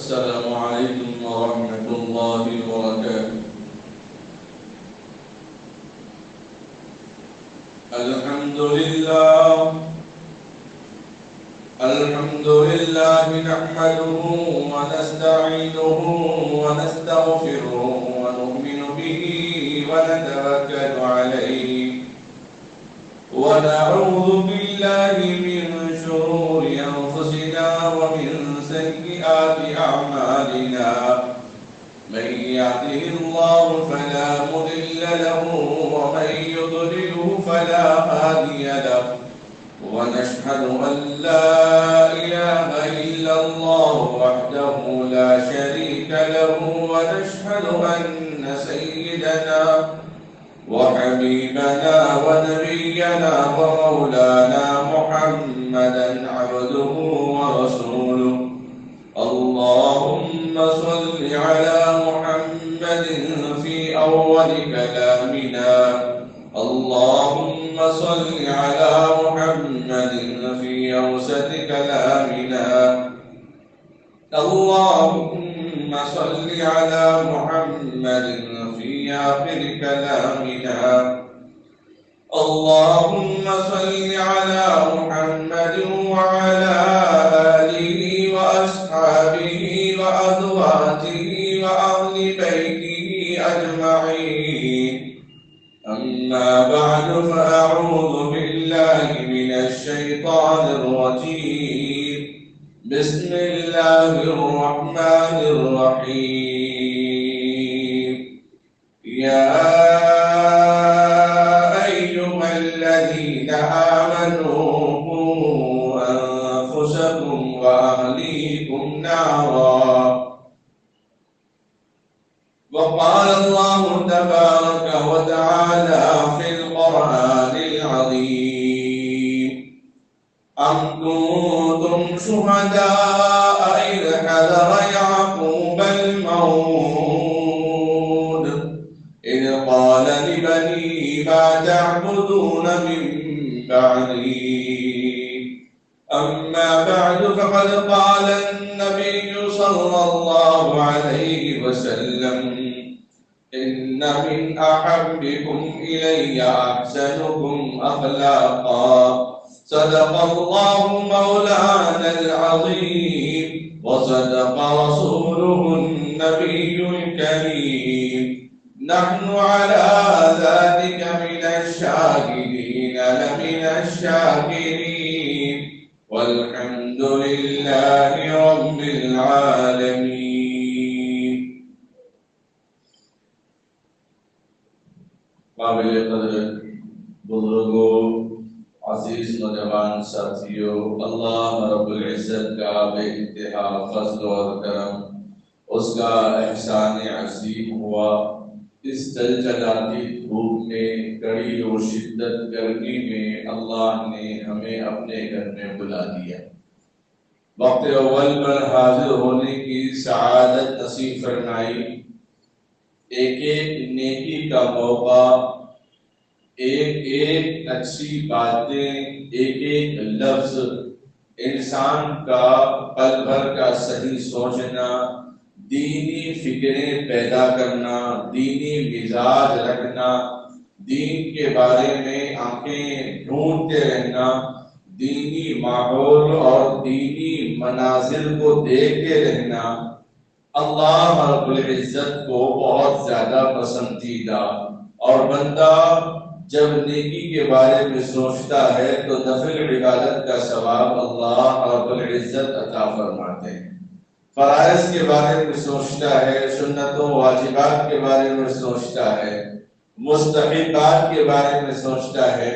السلام عليكم ورحمة الله وبركاته. الحمد لله نحمده ونستعينه ونستغفره ونؤمن به ونتوكل عليه ونعوذ بالله من شرور أنفسنا ومن سيئات أعمالنا. من يهده الله فلا مضل له ومن يضلله فلا هادي له. ونشهد أن لا إله إلا الله وحده لا شريك له. ونشهد أن سيدنا وحبيبنا ونبينا ومولانا محمدا عبده ورسوله. اللهم صل على محمد في أول كلامنا. اللهم صل على محمد في أوسط كلامنا. اللهم صل على محمد في آخر كلامنا. اللهم صل على محمد وعلى آله وأصحابه وأزواجه وأهل بيته أجمعين. أما بعد فأعوذ بالله من الشيطان الرجيم. بسم الله الرحمن الرحيم. يا أيها الذين آمنوا قوا أنفسكم وأهليكم نارا. وقال الله تبارك وتعالى في القرآن العظيم: أم كنتم شهداء إذ حضر يعقوب الموت إذ قال لبنيه ما تعبدون من بعدي. أما بعد فقد قال النبي صلى الله عليه وسلم: إن من أحبكم إلي أحسنكم أخلاقا. صدق الله مولانا العظيم وصدق رسوله النبي الكريم. نحن على ذلك من الشاهدين لمن الشاكرين والحمد لله رب العالمين. قابل قدر بزرگوں، عزیز نوجوان ساتھیوں، اللہ رب العزت کا بے انتہا فضل اور کرم، اس کا احسان عظیم ہوا. اس جلجلاتی دھوپ میں، کڑی اور شدت گرمی میں اللہ نے ہمیں اپنے گھر میں بلا دیا. وقت اول پر حاضر ہونے کی سعادت نصیب فرمائی. ایک ایک نیکی کا موقع، ایک ایک اچھی باتیں، ایک ایک لفظ انسان کا پل بھر کا صحیح سوچنا، دینی فکریں پیدا کرنا، دینی مزاج رکھنا، دین کے بارے میں آنکھیں ڈھونڈتے رہنا، دینی ماحول اور دینی مناظر کو دیکھتے رہنا اللہ رب العزت کو بہت زیادہ پسندیدہ. اور بندہ جب نیکی کے بارے میں سوچتا ہے تو نفل عبادت کا ثواب اللہ رب العزت عطا فرماتے ہیں. فرائض کے بارے میں سوچتا ہے، سنتوں واجبات کے بارے میں سوچتا ہے، مستحبات کے بارے میں سوچتا ہے،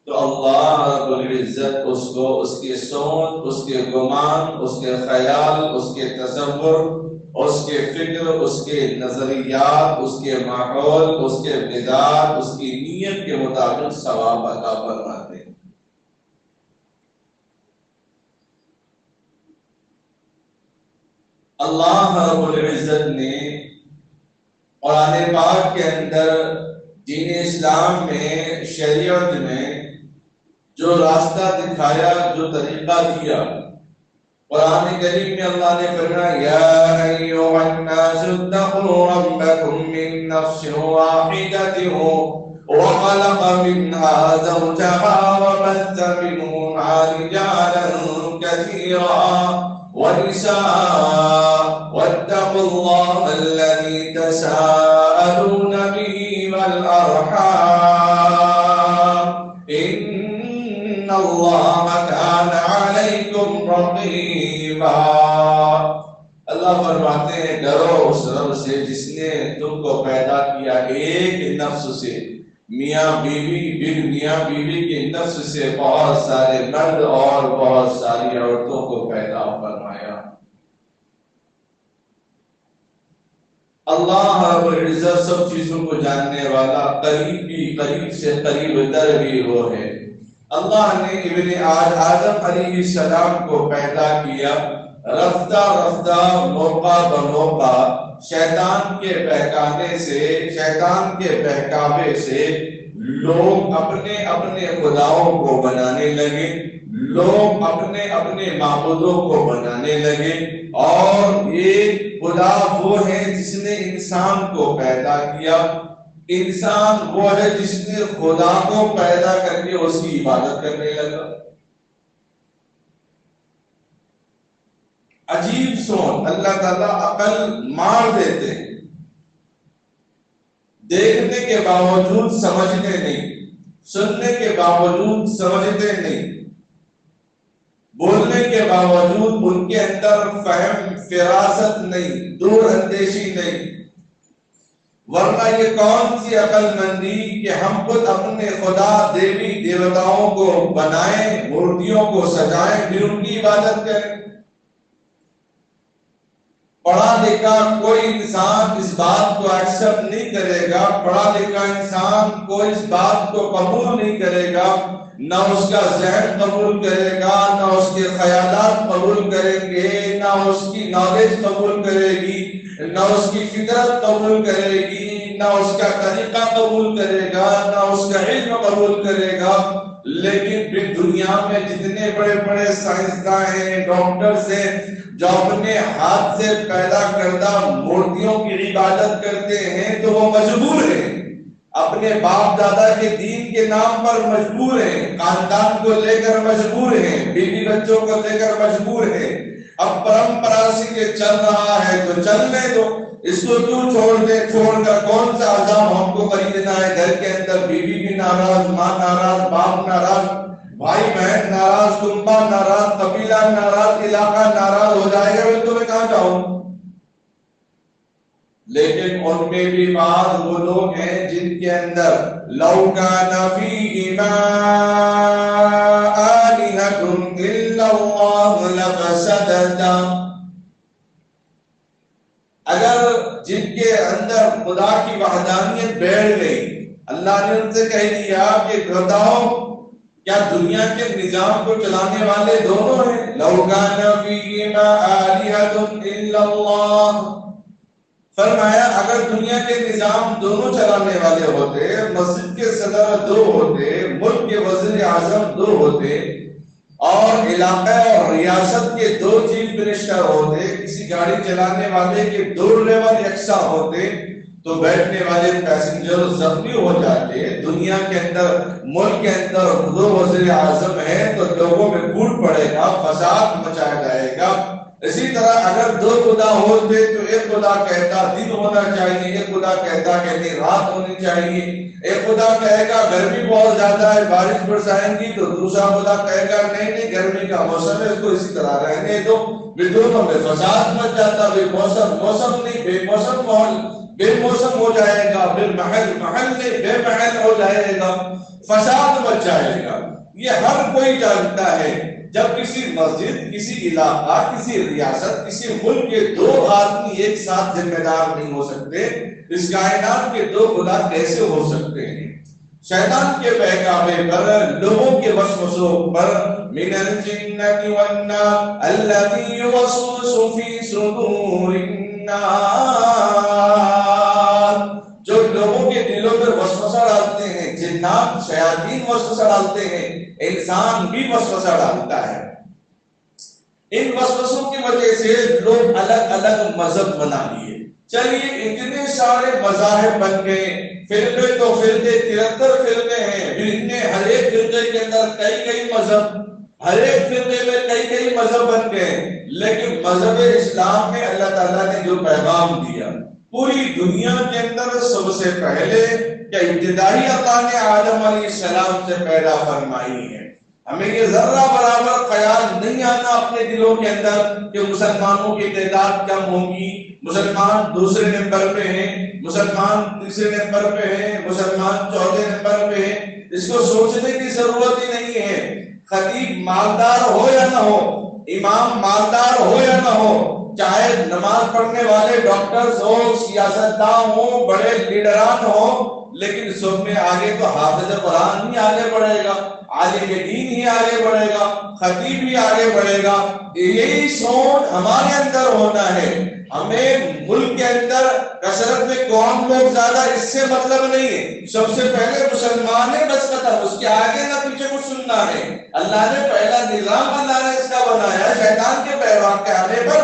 تو اللہ رب العزت اس کو اس کے سوچ، اس کے گمان، اس کے خیال، اس کے تصور، اس کے فکر، اس کے نظریات، اس کے ماحول، اس کے مزاج، اس کی نیت کے مطابق ثواب عطا فرماتے ہیں. اللہ رب العزت نے قرآن پاک کے اندر دین اسلام میں، شریعت میں جو راستہ دکھایا، جو طریقہ دیا، قرآن کریم میں اللہ نے فرمایا یا ایھا الناس اتقوا ربکم من نفس واحدۃ وخلق منها زوجها وبث منهما رجالا كثيرا ونساء واتقوا الله الذي تساءلون به والأرحام إن الله كان عليكم رقيبا۔ اللہ فرماتے ہیں ڈرو اس رب سے جس نے تم کو پیدا کیا ایک نفس سے، میاں بیوی کے نفس سے بہت سارے مرد اور بہت ساری عورتوں کو پیدا فرمایا۔ اللہ رب العزت سب چیزوں کو جاننے والا، قریب سے قریب تر بھی وہ ہے۔ اللہ نے ابن آدم علیہ السلام کو پیدا کیا، رفتہ موقع بموقع شیطان کے بہکاوے سے لوگ اپنے خداؤں کو بنانے لگے، لوگ اپنے معبودوں کو بنانے لگے، اور یہ خدا وہ ہے جس نے انسان کو پیدا کیا، انسان وہ ہے جس نے خدا کو پیدا کر کے اس کی عبادت کرنے لگا۔ عجیب سوچ، اللہ تعالیٰ عقل مار دیتے ہیں، دیکھنے کے باوجود سمجھتے نہیں، سننے کے باوجود سمجھتے نہیں، بولنے کے باوجود ان کے اندر فہم فراست نہیں، دور اندیشی نہیں۔ ورنہ یہ کون سی عقل مندی کہ ہم خود اپنے خدا دیوی دیوتاؤں کو بنائیں، مورتیوں کو سجائیں، پھر ان کی عبادت کریں۔ پڑھا لکھا کوئی انسان اس بات کو ایکسپٹ نہیں کرے گا، پڑھا لکھا انسان کوئی اس بات کو قبول نہیں کرے گا، نہ اس کا ذہن قبول کرے گا، نہ اس کے خیالات قبول کریں گے، نہ اس کی نالج قبول کرے گی، نہ اس کی فطرت قبول کرے گی، نہ اس کا طریقہ قبول کرے گا، نہ اس کا علم قبول کرے گا۔ لیکن پھر دنیا میں جتنے بڑے بڑے سائنسداں ہیں، ڈاکٹرز ہیں، جو اپنے ہاتھ سے پیدا کردہ مورتیوں کی عبادت کرتے ہیں، تو وہ مجبور ہیں، اپنے باپ دادا کے دین کے نام پر مجبور ہیں، خاندان کو لے کر مجبور ہیں، بیوی بچوں کو لے کر مجبور ہیں۔ اب پرمپرا سے یہ چل رہا ہے تو چلنے دو، اس کو کیوں چھوڑ کر کون سا عذاب ہم کو خریدنا ہے؟ گھر کے اندر بیوی بھی ناراض، ماں ناراض، باپ ناراض، بھائی بہن ناراض، کنبہ ناراض، قبیلہ ناراض، علاقہ ناراض ہو جائے گا، تو میں کہاں جاؤں؟ لیکن ان میں بھی بعض وہ لوگ ہیں جن کے اندر لَوْ كَانَ فِيهِمَا آلِهَةٌ إِلَّا اللَّهُ لَفَسَدَتَا، اگر جن کے اندر خدا کی وحدانیت بیٹھ گئی، اللہ نے ان سے کہہ دیا کہ بتاؤ کیا دنیا کے نظام کو چلانے والے دونوں ہیں؟ لَوْ كَانَ فِيهِمَا آلِهَةٌ إِلَّا اللَّهُ، فرمایا اگر دنیا کے نظام دونوں چلانے والے ہوتے، مسجد کے صدر دو ہوتے، ملک کے وزیر اعظم دو ہوتے، اور علاقہ اور ریاست کے دو چیف منسٹر ہوتے، کسی گاڑی چلانے والے کے دو لیول یکساں ہوتے، تو بیٹھنے والے پیسنجر زخمی ہو جاتے۔ دنیا کے اندر، ملک کے اندر دو وزیر اعظم ہیں تو لوگوں میں پھوٹ پڑے گا، فساد مچایا جائے گا۔ اسی طرح اگر دو خدا ہوتے تو ایک خدا کہتا دن ہونا چاہیے، ایک خدا کہتا کہ نہیں رات ہونی چاہیے، ایک خدا کہے گا گرمی بہت زیادہ ہے بارش برسائیں گی، تو دوسرا خدا کہے گا نہیں گرمی کا موسم ہے اس کو اسی طرح رہنے دو۔ دونوں میں فساد مچ جاتا، بے موسم نہیں، بے موسم ماحول بے موسم ہو جائے گا، بے محل نہیں، بے محل ہو جائے گا، فساد مچ جائے گا۔ یہ ہر کوئی جانتا ہے جب کسی مسجد، کسی علاقہ، کسی ریاست، کسی ملک کے دو آدمی ایک ساتھ ذمہ دار نہیں ہو سکتے، اس کائنات کے دو خدا کیسے ہو سکتے ہیں؟ شیطان کے بہکاوے پر، لوگوں کے وسوسوں پر، من الجنۃ والناس الذی یوسوس فی صدور الناس، جو لوگوں کے دلوں پر وسوسہ ڈالتے ہیں، جنات شیاطین وسوسہ ڈالتے ہیں، انسان بھی وسوسہ ڈالتا ہے۔ ان وسوسوں کی وجہ سے لوگ الگ الگ مذہب بنا لیے. چلیے اتنے سارے مذاہب بن گئے، فرقے تو فرقے 73 فرقے ہیں، اتنے ہر ایک فرقے کے اندر کئی مذہب، ہر ایک فرقے میں کئی مذہب بن گئے. لیکن مذہب اسلام میں اللہ تعالیٰ نے جو پیغام دیا پوری دنیا کے اندر سب سے پہلے کہ ابتدائی اللہ نے آدم علیہ السلام سے پیدا فرمائی ہے. ہمیں یہ ذرہ برابر خیال نہیں آنا اپنے دلوں کے اندر کہ مسلمانوں کی تعداد کم ہوگی، مسلمان دوسرے نمبر پہ ہیں، مسلمان تیسرے نمبر پہ ہیں، مسلمان چوتھے نمبر پہ ہیں. اس کو سوچنے کی ضرورت ہی نہیں ہے. خطیب مالدار ہو یا نہ ہو، امام مالدار ہو یا نہ ہو، چاہے نماز پڑھنے والے ڈاکٹرز ہو، سیاستدان ہو، بڑے لیڈران ہو، لیکن سب میں آگے تو حافظ قرآن ہی آگے بڑھے گا، عالم دین ہی آگے بڑھے گا، خطیب ہی آگے بڑھے گا. یہی سوچ ہمارے اندر ہونا ہے. ہمیں ملک کے اندر کثرت میں کون لوگ زیادہ اس سے مطلب نہیں ہے. سب سے پہلے مسلمان ہے بس قطر، اس کے آگے نہ پیچھے کچھ سننا ہے. اللہ نے پہلا نظام اللہ نے اس کا بنایا، شیطان کے پیغام کے آنے پر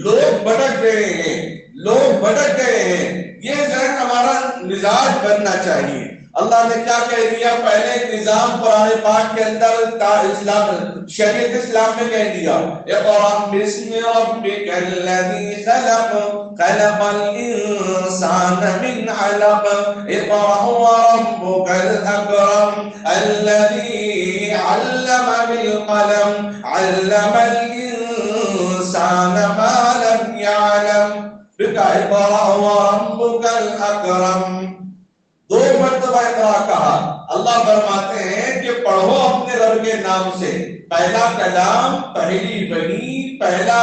لوگ بھٹک گئے ہیں، لوگ بھٹک گئے ہیں. یہ ذہن ہمارا مزاج بننا چاہیے. اللہ نے کیا کہہ دیا؟ پہلے نظام قرآن پاک کے اندر اسلام شریعت اسلام میں کہہ دیا اقرأ باسم ربک الذی خلق خلق الانسان من علق اقرأ وربک الاکرم الذی علم بالقلم علم الانسان ما لم يعلم اقرأ وربک الاکرم. 2 مرتبہ اقرا کہا. اللہ فرماتے ہیں کہ پڑھو اپنے رب کے نام سے. پہلا کلام، پہلی بنی، پہلا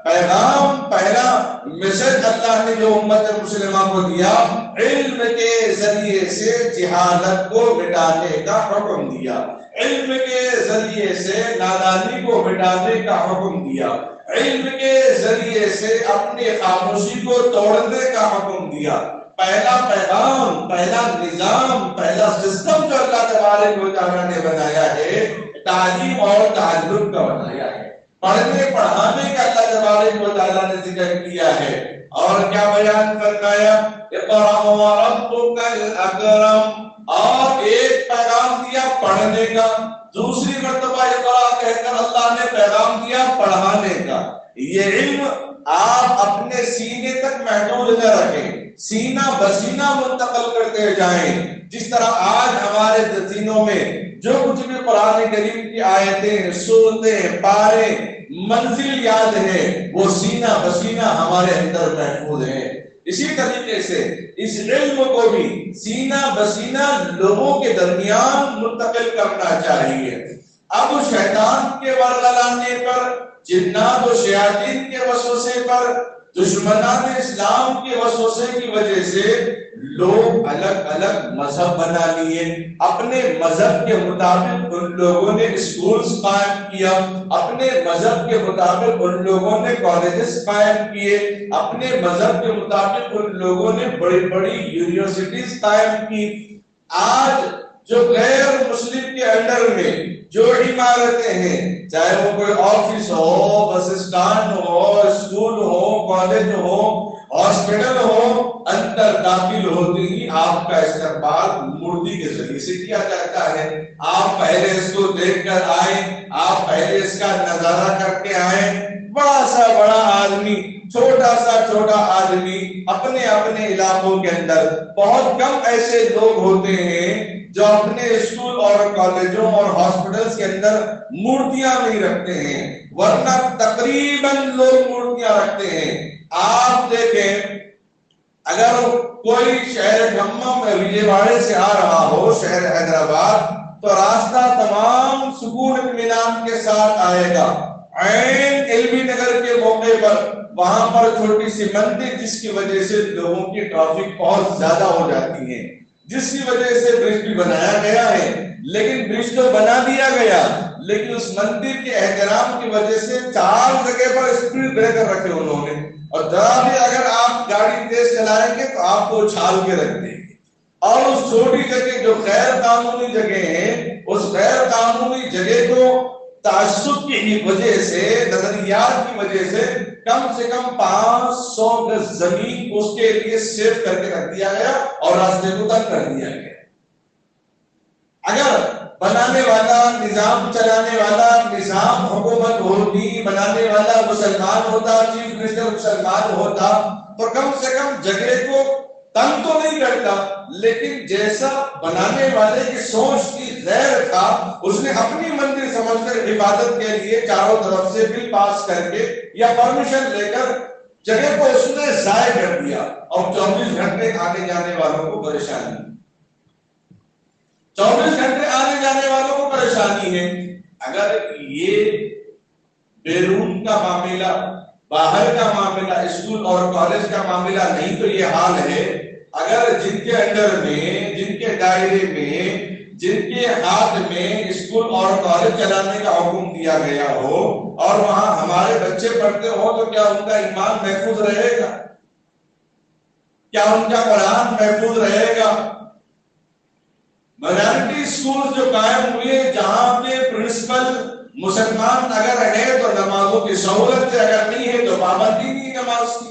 پیغام، پہلا میسج اللہ نے جو امت مسلمہ کو دیا، علم کے ذریعے سے جہالت کو مٹانے کا حکم دیا، علم کے ذریعے سے نادانی کو مٹانے کا حکم دیا، علم کے ذریعے سے اپنی خاموشی کو توڑنے کا حکم دیا. پہلا پیغام، پہلا نظام، پہلا سسٹم جو اللہ تبارک و تعالیٰ نے بنایا ہے تعلیم اور تعلم کا بنایا ہے. پڑھنے پڑھانے کا اللہ تبارک و تعالیٰ نے ذکر کیا ہے. اور کیا بیان فرمایا؟ اقرأ وربک الاکرم. اور ایک پیغام دیا پڑھنے کا، دوسری مرتبہ اقرأ کہہ کر اللہ نے پیغام دیا پڑھانے کا. یہ علم آپ اپنے سینے تک محدود نہ رکھیں، سینہ بسینہ منتقل کرتے جائیں. جس طرح آج ہمارے سینوں میں جو کچھ بھی قرآن کریم کی آیتیں، سورتیں، پارے، منزل یاد ہے، وہ سینہ بسینہ ہمارے اندر محفوظ ہے. اسی طریقے سے اس علم کو بھی سینہ بسینہ لوگوں کے درمیان منتقل کرنا چاہیے. اب شیطان کے ورغلانے پر، جنات و شیاطین کے وسوسے پر، دشمنان اسلام کے وسوسے کی وجہ سے لوگ الگ الگ مذہب بنا لیے. اپنے مذہب کے مطابق ان لوگوں نے اسکولز قائم کیا، اپنے مذہب کے مطابق ان لوگوں نے کالجز قائم کیے، اپنے مذہب کے مطابق ان لوگوں نے بڑی بڑی یونیورسٹیز قائم کی. آج جو غیر مسلم کے انڈر میں جو عمارتیں ہیں، چاہے وہ کوئی آفس ہو، بس اسٹینڈ ہو، اسکول ہو، کالج ہو، ہاسپٹل ہو، اندر داخل ہوتے ہی آپ کا استقبال مردی کے ذریعے سے کیا جاتا ہے. آپ پہلے اس کو دیکھ کر آئے، آپ پہلے اس کا نظارہ کر کے آئے. بڑا سا بڑا آدمی، چھوٹا سا چھوٹا آدمی اپنے اپنے علاقوں کے اندر، بہت کم ایسے لوگ ہوتے ہیں جو اپنے اسکول اور کالجوں اور ہاسپٹلز کے اندر مورتیاں نہیں رکھتے ہیں، ورنہ تقریباً لوگ مورتیاں رکھتے ہیں. آپ دیکھیں اگر کوئی شہر کھمم وجے واڑے سے آ رہا ہو شہر حیدرآباد، تو راستہ تمام سکون اطمینان کے ساتھ آئے گا. عین علوی نگر کے موقع پر وہاں پر چھوٹی سی مندر جس کی وجہ سے لوگوں کی ٹریفک بہت زیادہ ہو جاتی ہے، جس کی وجہ سے برج بھی بنایا گیا ہے. لیکن برج تو بنا دیا گیا، لیکن اس مندر کے احترام کی وجہ سے 4 جگہ پر اسپیڈ بریکر رکھے انہوں نے، اور ذرا بھی اگر آپ گاڑی تیز چلائیں گے تو آپ کو اچھال کے رکھ دیں گے. اور اس چھوٹی جگہ جو غیر قانونی جگہ ہے، اس غیر قانونی جگہ کو تعصب کی وجہ سے، نظریات احتیاط کی وجہ سے کم سے کم 500 گز زمین اس کے لیے سیو کر کے رکھ دیا گیا اور راستے کو تنگ کر دیا گیا. اگر بنانے والا، نظام چلانے والا، نظام حکومت ہوتی، بنانے والا مسلمان ہوتا، چیف منسٹر مسلمان ہوتا تو کم سے کم جگہ کو تنگ تو نہیں کرتا، لیکن جیسا بنانے والے کی سوچ کی غیر تھا، اس نے اپنی مندر سمجھ کر حفاظت کے لیے چاروں طرف سے بل پاس کر کے یا پرمیشن لے کر جگہ کو اس نے ضائع کر دیا اور 24 گھنٹے آنے جانے والوں کو پریشانی. 24 گھنٹے آنے جانے والوں کو پریشانی ہے. اگر یہ بیرون کا معاملہ، باہر کا معاملہ، اسکول اور کالج کا معاملہ نہیں تو یہ حال ہے. اگر جن کے انڈر میں، جن کے دائرے میں، جن کے ہاتھ میں اسکول اور کالج چلانے کا حکم دیا گیا ہو اور وہاں ہمارے بچے پڑھتے ہو تو کیا ان کا ایمان محفوظ رہے گا؟ کیا ان کا قرآن محفوظ رہے گا؟ مائنورٹی اسکول جو قائم ہوئے جہاں پہ پرنسپل مسلمان اگر ہے تو نمازوں کی سہولت ہے، اگر نہیں ہے تو پابندی نہیں نماز کی.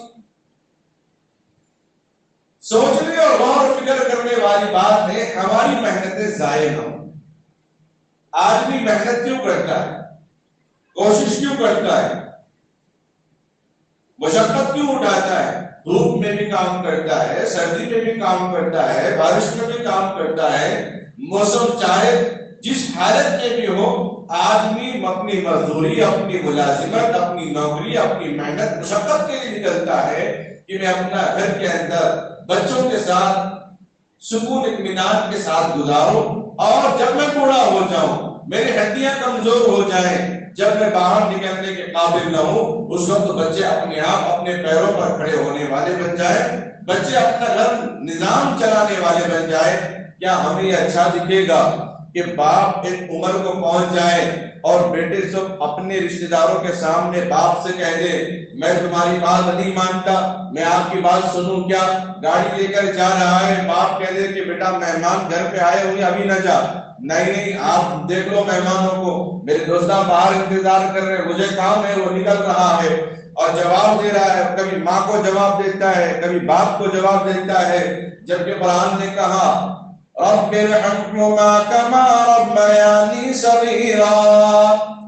سوچنے اور غور و فکر کرنے والی بات ہے. ہماری محنتیں ضائع نہ ہوں. آدمی محنت کیوں کرتا ہے؟ کوشش کیوں کرتا ہے؟ مشقت کیوں اٹھاتا ہے؟ دھوپ میں بھی کام کرتا ہے، سردی میں بھی کام کرتا ہے، بارش میں بھی کام کرتا ہے. موسم چاہے جس حالت میں بھی ہو، آدمی اپنی مزدوری، اپنی ملازمت، اپنی نوکری، اپنی محنت، مشقت کے لیے نکلتا ہے کہ میں اپنا گھر کے اندر بچوں کے ساتھ سکون اطمینان کے ساتھ گزاروں، اور جب میں بوڑھا ہو جاؤں، میری ہڈیاں کمزور ہو جائیں، جب میں باہر نکلنے کے قابل نہ ہوں، اس وقت بچے اپنے آپ اپنے پیروں پر کھڑے ہونے والے بن جائیں، بچے اپنا گھر نظام چلانے والے بن جائیں. کیا ہمیں یہ اچھا دکھے گا کہ باپ ایک عمر کو پہنچ جائے اور بیٹے سب اپنے رشتہ داروں کے سامنے باپ سے کہہ دے میں تمہاری بات نہیں مانتا، میں آپ کی بات سنوں کیا؟ گاڑی لے کر جا رہا ہے، باپ کہہ دے کہ بیٹا مہمان گھر پہ آئے ہوئے ابھی نہ جا. نہیں آپ دیکھ لو مہمانوں کو، میرے دوستاں باہر انتظار کر رہے ہیں، مجھے کام ہے، وہ نکل رہا ہے. اور جواب دے رہا ہے، کبھی ماں کو جواب دیتا ہے، کبھی باپ کو جواب دیتا ہے. جبکہ قرآن نے کہا رب ارحمہما کما ربیانی صغیرا،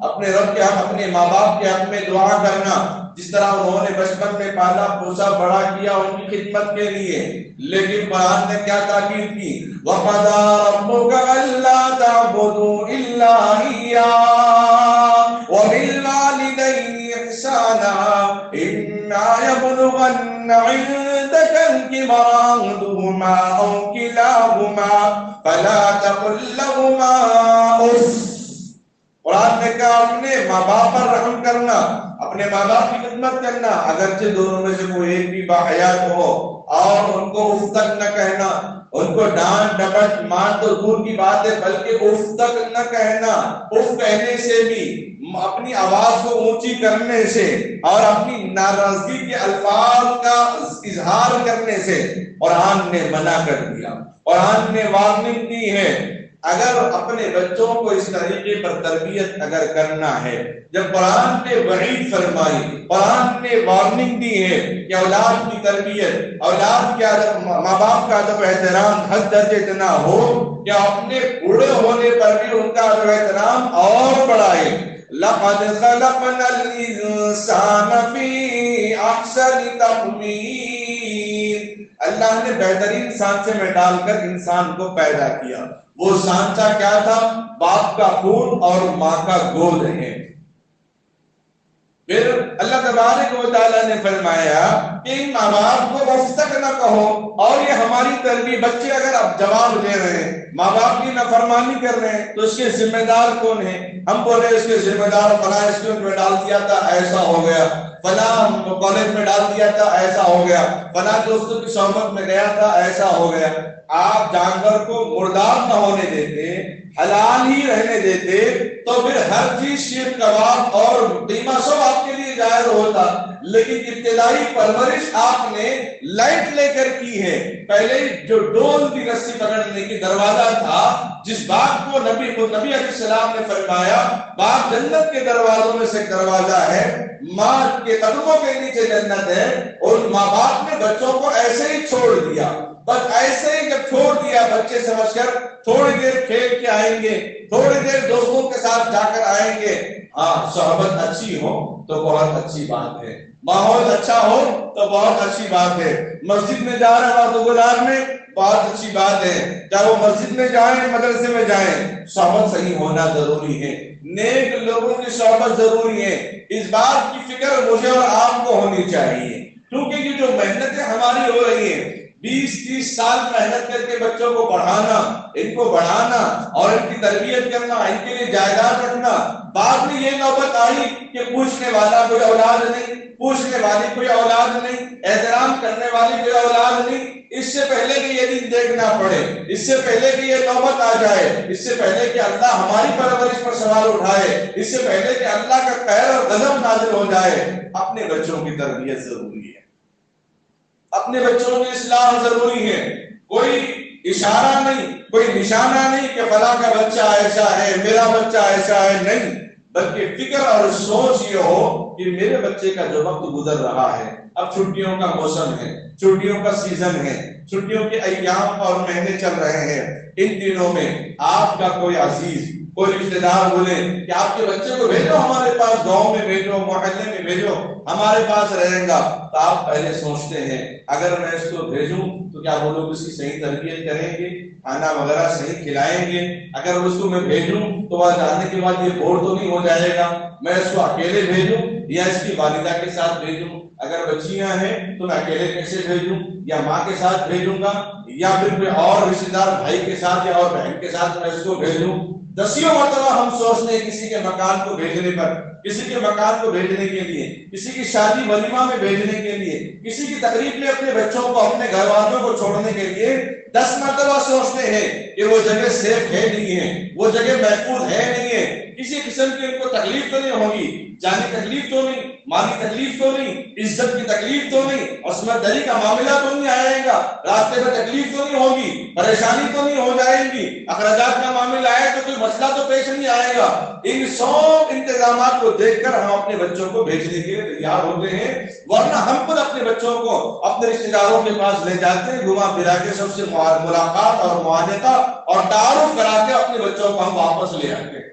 اپنے رب کے حق، اپنے ماں باپ کے حق میں دعا کرنا جس طرح انہوں نے بچپن میں پالا پوسا بڑا کیا ان کی خدمت کے لیے. لیکن قرآن نے کیا تاکید کی؟ وَقَضَىٰ رَبُّكَ أَلَّا تَعْبُدُوا إِلَّا إِيَّاهُ وَبِالْوَالِدَيْنِ إِحْسَانًا إِمَّا يَبْلُغَنَّ عِندَكَ الْكِبَرَ أَحَدُهُمَا أَوْ كِلَاهُمَا فَلَا تَقُل لَّهُمَا أُفٍّ. قرآن نے کہا اپنے ماں باپ پر رحم کرنا، اپنے ماں باپ کی خدمت کرنا، اگرچہ دونوں میں سے کوئی ایک بھی باحیات ہو، اور ان کو اف تک نہ کہنا، ان کو ڈانٹ ڈپٹ مار تو دور کی بات ہے، بلکہ اف تک نہ کہنا. اف کہنے سے بھی، اپنی آواز کو اونچی کرنے سے اور اپنی ناراضگی کے الفاظ کا اظہار کرنے سے قرآن نے منع کر دیا. قرآن نے وارننگ دی ہے. اگر اپنے بچوں کو اس طریقے پر تربیت اگر کرنا ہے، جب قرآن نے وعید فرمائی، قرآن نے وارننگ دی ہے کہ اولاد کی تربیت، اولاد کے ادب، ماں باپ کا ادب احترام حد درجے اتنا ہو کہ اپنے بوڑھے ہونے پر بھی ان کا ادب احترام اور بڑھائے. لقد خلقنا الانسان فی احسن تقویم، اللہ نے بہترین سانچے میں ڈال کر انسان کو پیدا کیا. وہ سانچہ کیا تھا؟ باپ کا خون اور ماں کا گود ہے. پھر اللہ تبارک و تعالیٰ نے فرمایا کہ ان ماں باپ کو اف تک نہ کہو. اور یہ ہماری تربیت، بچے اگر اب جواب دے رہے ہیں، ماں باپ کی نافرمانی کر رہے ہیں، تو اس کے ذمہ دار کون ہیں؟ ہم بولے اس کے ذمہ دار فلاں انسٹیٹیوٹ میں ڈال دیا تھا ایسا ہو گیا، فلاں کالج میں ڈال دیا تھا ایسا ہو گیا، فلاں دوستوں کی صحبت میں گیا تھا ایسا ہو گیا. آپ جانور کو مردار نہ ہونے دیتے، حلال ہی رہنے دیتے تو پھر ہر چیز شیر کباب اور قیمہ سب آپ کے لیے جائز ہوتا، لیکن ابتدائی پرورش آپ نے لائٹ لے کر کی ہے۔ پہلے جو ڈول کی رسی پکڑنے کی دروازہ تھا، جس بات کو نبی علیہ السلام نے فرمایا باپ جنت کے دروازوں میں سے ایک دروازہ ہے، ماں کے قدموں کے نیچے جنت ہے، اور ماں باپ نے بچوں کو ایسے ہی چھوڑ دیا، بس ایسے ہی جب چھوڑ دیا بچے سمجھ کر تھوڑی دیر کھیل کے آئیں گے، تھوڑی دیر دوستوں کے ساتھ جا کر آئیں گے، ہاں صحبت اچھی ہو تو بہت اچھی بات ہے، ماحول اچھا ہو تو بہت اچھی بات ہے، مسجد میں جا رہے ہیں گزار میں بہت اچھی بات ہے، چاہے وہ مسجد میں جائیں مدرسے میں جائیں، صحبت صحیح ہونا ضروری ہے، نیک لوگوں کی صحبت ضروری ہے۔ اس بات کی فکر مجھے اور آپ کو ہونی چاہیے، کیونکہ یہ جو محنتیں ہماری ہو رہی ہیں 20-30 سال محنت کر کے بچوں کو پڑھانا، ان کو بڑھانا اور ان کی تربیت کرنا، ان کے لیے جائیداد رکھنا، بعد میں یہ نوبت آئی کہ پوچھنے والا کوئی اولاد نہیں، پوچھنے والی کوئی اولاد نہیں، احترام کرنے والی کوئی اولاد نہیں، اس سے پہلے کہ یہ دن دیکھنا پڑے، اس سے پہلے کہ یہ نوبت آ جائے، اس سے پہلے کہ اللہ ہماری پرورش پر سوال اٹھائے، اس سے پہلے کہ اللہ کا قہر اور غضب نازل ہو جائے، اپنے بچوں کی تربیت ضروری ہے، اپنے بچوں کی اصلاح ضروری ہے۔ کوئی اشارہ نہیں، کوئی نشانہ نہیں کہ فلاں کا بچہ ایسا ہے، میرا بچہ ایسا ہے، نہیں، بلکہ فکر اور سوچ یہ ہو کہ میرے بچے کا جو وقت گزر رہا ہے، اب چھٹیوں کا موسم ہے، چھٹیوں کا سیزن ہے، چھٹیوں کے ایام اور مہینے چل رہے ہیں، ان دنوں میں آپ کا کوئی عزیز، کوئی رشتہ دار بولے کہ آپ کے بچے کو بھیجو ہمارے پاس، گاؤں میں بھیجو، محلے میں بھیجو، ہمارے پاس رہیں گا، تو آپ پہلے سوچتے ہیں اگر میں اس کو بھیجوں تو کیا وہ لوگ اس کی صحیح تربیت کریں گے، کھانا وغیرہ صحیح کھلائیں گے، اگر اس کو میں بھیجوں تو وہاں جانے کے بعد یہ بور تو نہیں ہو جائے گا، میں اس کو اکیلے بھیجوں یا اس کی والدہ کے ساتھ بھیجوں، اگر بچیاں ہیں تو میں اکیلے کیسے بھیجوں، یا ماں کے ساتھ بھیجوں گا یا پھر کوئی اور رشتہ دار بھائی کے ساتھ یا اور بہن کے ساتھ میں اس کو بھیجوں۔ دسیوں مرتبہ ہم سوچتے ہیں کسی کے مکان کو بھیجنے پر، کسی کے مکان کو بھیجنے کے لیے، کسی کی شادی ولیمہ میں بھیجنے کے لیے، کسی کی تقریب میں اپنے بچوں کو، اپنے گھر والوں کو چھوڑنے کے لیے 10 مرتبہ سوچتے ہیں کہ وہ جگہ سیف ہے نہیں ہے، وہ جگہ محفوظ ہے نہیں ہے، کسی قسم کی ان کو تکلیف تو نہیں ہوگی، جانی تکلیف تو نہیں، مالی تکلیف تو نہیں، عزت کی تکلیف تو نہیں، عصمت دری کا معاملہ تو نہیں آئے گا، راستے میں تکلیف تو نہیں ہوگی، پریشانی تو نہیں ہو جائے گی، اخراجات کا معاملہ آئے تو کوئی مسئلہ تو پیش نہیں آئے گا۔ ان سب انتظامات کو دیکھ کر ہم اپنے بچوں کو بھیجنے کے لیے تیار ہوتے ہیں، ورنہ ہم خود اپنے بچوں کو اپنے رشتہ داروں کے پاس لے جاتے ہیں، گھما پھرا کے سب سے ملاقات اور معاہدہ اور تعارف کرا کے اپنے بچوں کو ہم واپس لے آتے ہیں۔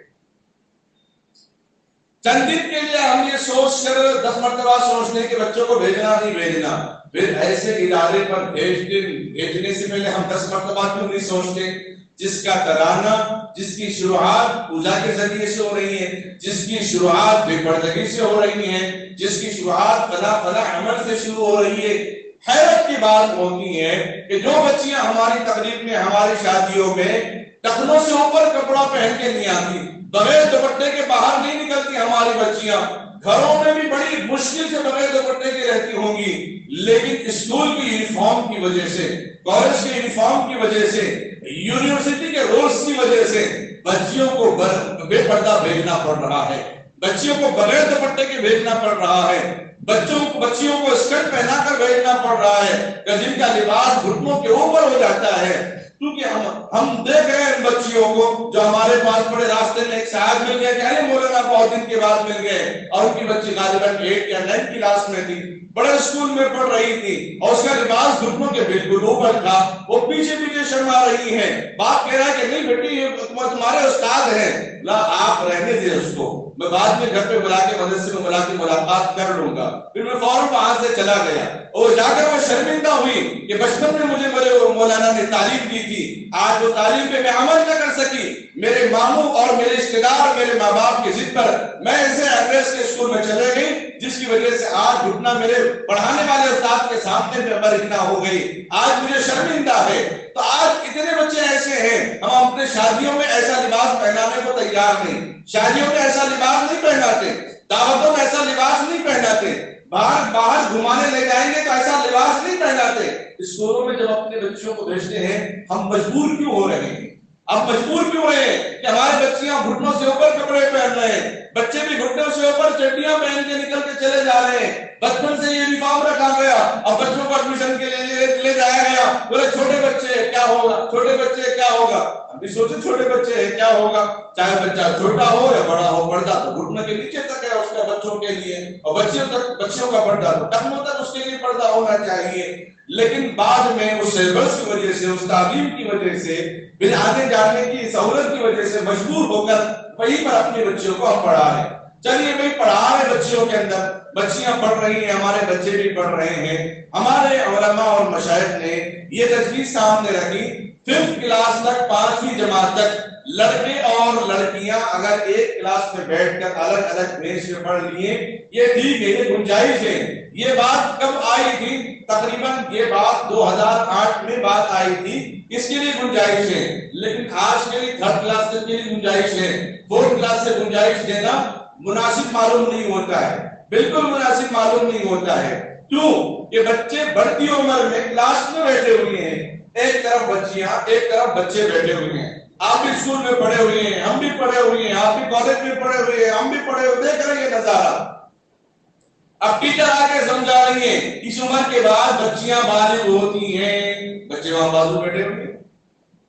چند دن کے لیے ہم یہ سوچ کر 10 مرتبہ سوچنے کے بچوں کو بھیجنا نہیں بھیجنا، پھر ایسے ادارے پر بھیجنے سے پہلے ہم 10 مرتبہ کیوں نہیں سوچتے جس کا ترانہ، جس کی شروعات پوجا کے ذریعے سے ہو رہی ہے، جس کی شروعات بے پردگی سے ہو رہی ہے، جس کی شروعات فلاں عمل سے شروع ہو رہی ہے۔ حیرت کی بات ہوتی ہے کہ جو بچیاں ہماری تقریب میں، ہماری شادیوں میں ٹخنوں سے اوپر کپڑا پہن کے نہیں آتی، بغیر دوپٹے کے باہر نہیں نکلتی ہماری بچیاں، گھروں میں بھی بڑی مشکل سے بغیر دوپٹے کے رہتی ہوں گی، لیکن اسکول کی یونیفارم کی وجہ سے، کالج کی یونیفارم کی وجہ سے، یونیورسٹی کے رولز کی وجہ سے بچیوں کو بے پردہ بھیجنا پڑ رہا ہے، بچیوں کو بغیر دوپٹے کے بھیجنا پڑ رہا ہے، بچیوں کو اسکرٹ پہنا کر بھیجنا پڑ رہا ہے، جن کا لباس گھٹنوں کے اوپر ہو جاتا ہے، کیونکہ ہم دیکھ رہے ہیں بچیوں کو جو ہمارے پاس بڑے راستے میں ایک صاحب مل گئے کہ ارے مولانا بہت دن کے بعد مل گئے، اور ان کی بچی غالباً 8 یا 9 کلاس میں تھی، بڑے اسکول میں پڑھ رہی تھی، اور اس کا لباس گھٹنوں کے بالکل اوپر تھا، وہ پیچھے پیچھے شرما رہی ہے، باپ کہہ رہا ہے کہ نہیں بیٹی یہ تمہارے استاد ہیں، لا آپ رہنے دیں اس کو، میں بعد میں گھر پہ بلا کے مدرسے میں بلا کے ملاقات کر لوں گا۔ پھر میں فوراً وہاں سے چلا گیا اور جا کر وہ شرمندہ ہوئی کہ بچپن میں مجھے میرے مولانا نے تعلیم دی تھی، آج وہ تعلیم پہ میں عمل نہ کر سکی، میرے ماموں اور میرے رشتے دار میرے ماں باپ کی ضد پر میں ایسے ایڈریس کے اسکول میں چلے گئی، جس کی وجہ سے آج گھٹنا میرے پڑھانے والے استاد کے سامنے میں برہنہ ہو گئی، آج مجھے شرمندہ ہے۔ تو آج اتنے بچے ایسے ہیں، ہم اپنے شادیوں میں ایسا لباس پہنانے کو تیار نہیں، شادیوں میں ایسا لباس نہیں پہناتے، دعوتوں میں ایسا لباس نہیں پہناتے، باہر گھمانے لے جائیں گے تو ایسا لباس نہیں پہناتے۔ اسکولوں میں جب اپنے بچوں کو بھیجتے ہیں ہم مجبور کیوں ہو رہے ہیں؟ اب مجبور کیوں ہیں کہ ہمارے بچیاں گھٹنوں سے اوپر کپڑے پہن رہے ہیں، بچے بھی گھٹنوں سے اوپر چڈیاں پہن کے نکل کے چلے جا رہے ہیں، بچپن سے یہ یونیفارم رکھا گیا، اب بچوں کو ایڈمیشن کے لیے لے جایا گیا، بولے چھوٹے بچے کیا ہوگا، چھوٹے بچے کیا ہوگا، ابھی سوچے چھوٹے بچے کیا ہوگا، چاہے بچہ چھوٹا ہو یا بڑا ہو، پردہ تو گھٹنے کے نیچے تک ہے اس کا بچوں کے لیے، اور بچیوں کا پردہ تو ٹخنوں تک اس کے لیے پردہ ہونا چاہیے۔ لیکن بعد میں اس سلیبس کی وجہ سے، اس تعلیم کی وجہ سے، پھر آگے جانے کی سہولت کی وجہ سے مجبور ہو کر وہیں پر اپنے بچوں کو ہم پڑھا رہے ہیں۔ چلیے بھائی پڑھا رہے بچیوں کے اندر، بچیاں پڑھ رہی ہیں، ہمارے بچے بھی پڑھ رہے ہیں، ہمارے علماء اور مشائخ نے یہ تجویز سامنے رکھی 5th کلاس تک، 5ویں جماعت تک لڑکے اور لڑکیاں اگر ایک کلاس میں بیٹھ کر الگ الگ میز پہ پڑھ لیے یہ ٹھیک ہے، یہ گنجائش ہے۔ یہ بات کب آئی تھی؟ تقریباً یہ بات 2008 میں بات آئی تھی، اس کے لیے گنجائش ہے، لیکن آج کے لیے 3rd کلاس کے لیے گنجائش ہے، 4th کلاس سے گنجائش دینا مناسب معلوم نہیں ہوتا ہے، بالکل مناسب معلوم نہیں ہوتا ہے۔ کیوں کہ بچے بڑھتی عمر میں کلاس میں بیٹھے ہوئے ہیں، ایک طرف بچیاں ایک طرف بچے بیٹھے ہوئے ہیں، آپ بھی اسکول میں پڑھے ہوئے ہیں، ہم بھی پڑھے ہوئے ہیں، آپ بھی کالج میں پڑھے ہوئے ہیں، ہم بھی پڑھے ہوئے، دیکھ رہے ہیں نظارہ۔ اب ٹیچر آ کے سمجھا رہی ہیں، اس عمر کے بعد بچیاں بالغ ہوتی ہیں، بچے وہاں بازو بیٹھے ہوئے ہیں،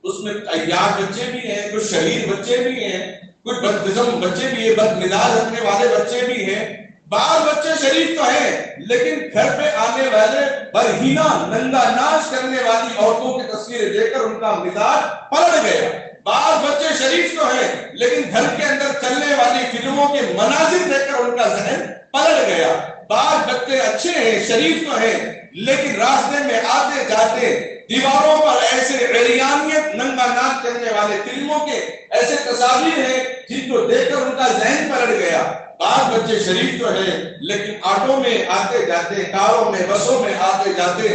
اس میں عیاش بچے بھی ہیں، کچھ شریر بچے بھی ہیں، کچھ بدقسم بچے بھی ہیں، بد مزاج رکھنے والے بچے بھی ہیں، بعض بچے شریف تو ہیں لیکن گھر پہ آنے والے برہینہ ننگا ناچ کرنے والی عورتوں کی تصویریں دیکھ کر ان کا مزاج پلٹ گیا۔ بعض بچے شریف تو ہیں لیکن گھر کے اندر چلنے والی فلموں کے مناظر دیکھ کر ان کا ذہن پلٹ گیا۔ بعض بچے اچھے ہیں، شریف تو ہیں، لیکن راستے میں آتے جاتے دیواروں پر ایسے عریانیت ننگا ناچ کرنے والے فلموں کے ایسے تصاویر ہیں جن کو دیکھ کر ان کا ذہن پلٹ گیا۔ بعض بچے شریف تو ہیں لیکن آٹو میں آتے جاتے، کاروں میں، بسوں میں آتے جاتے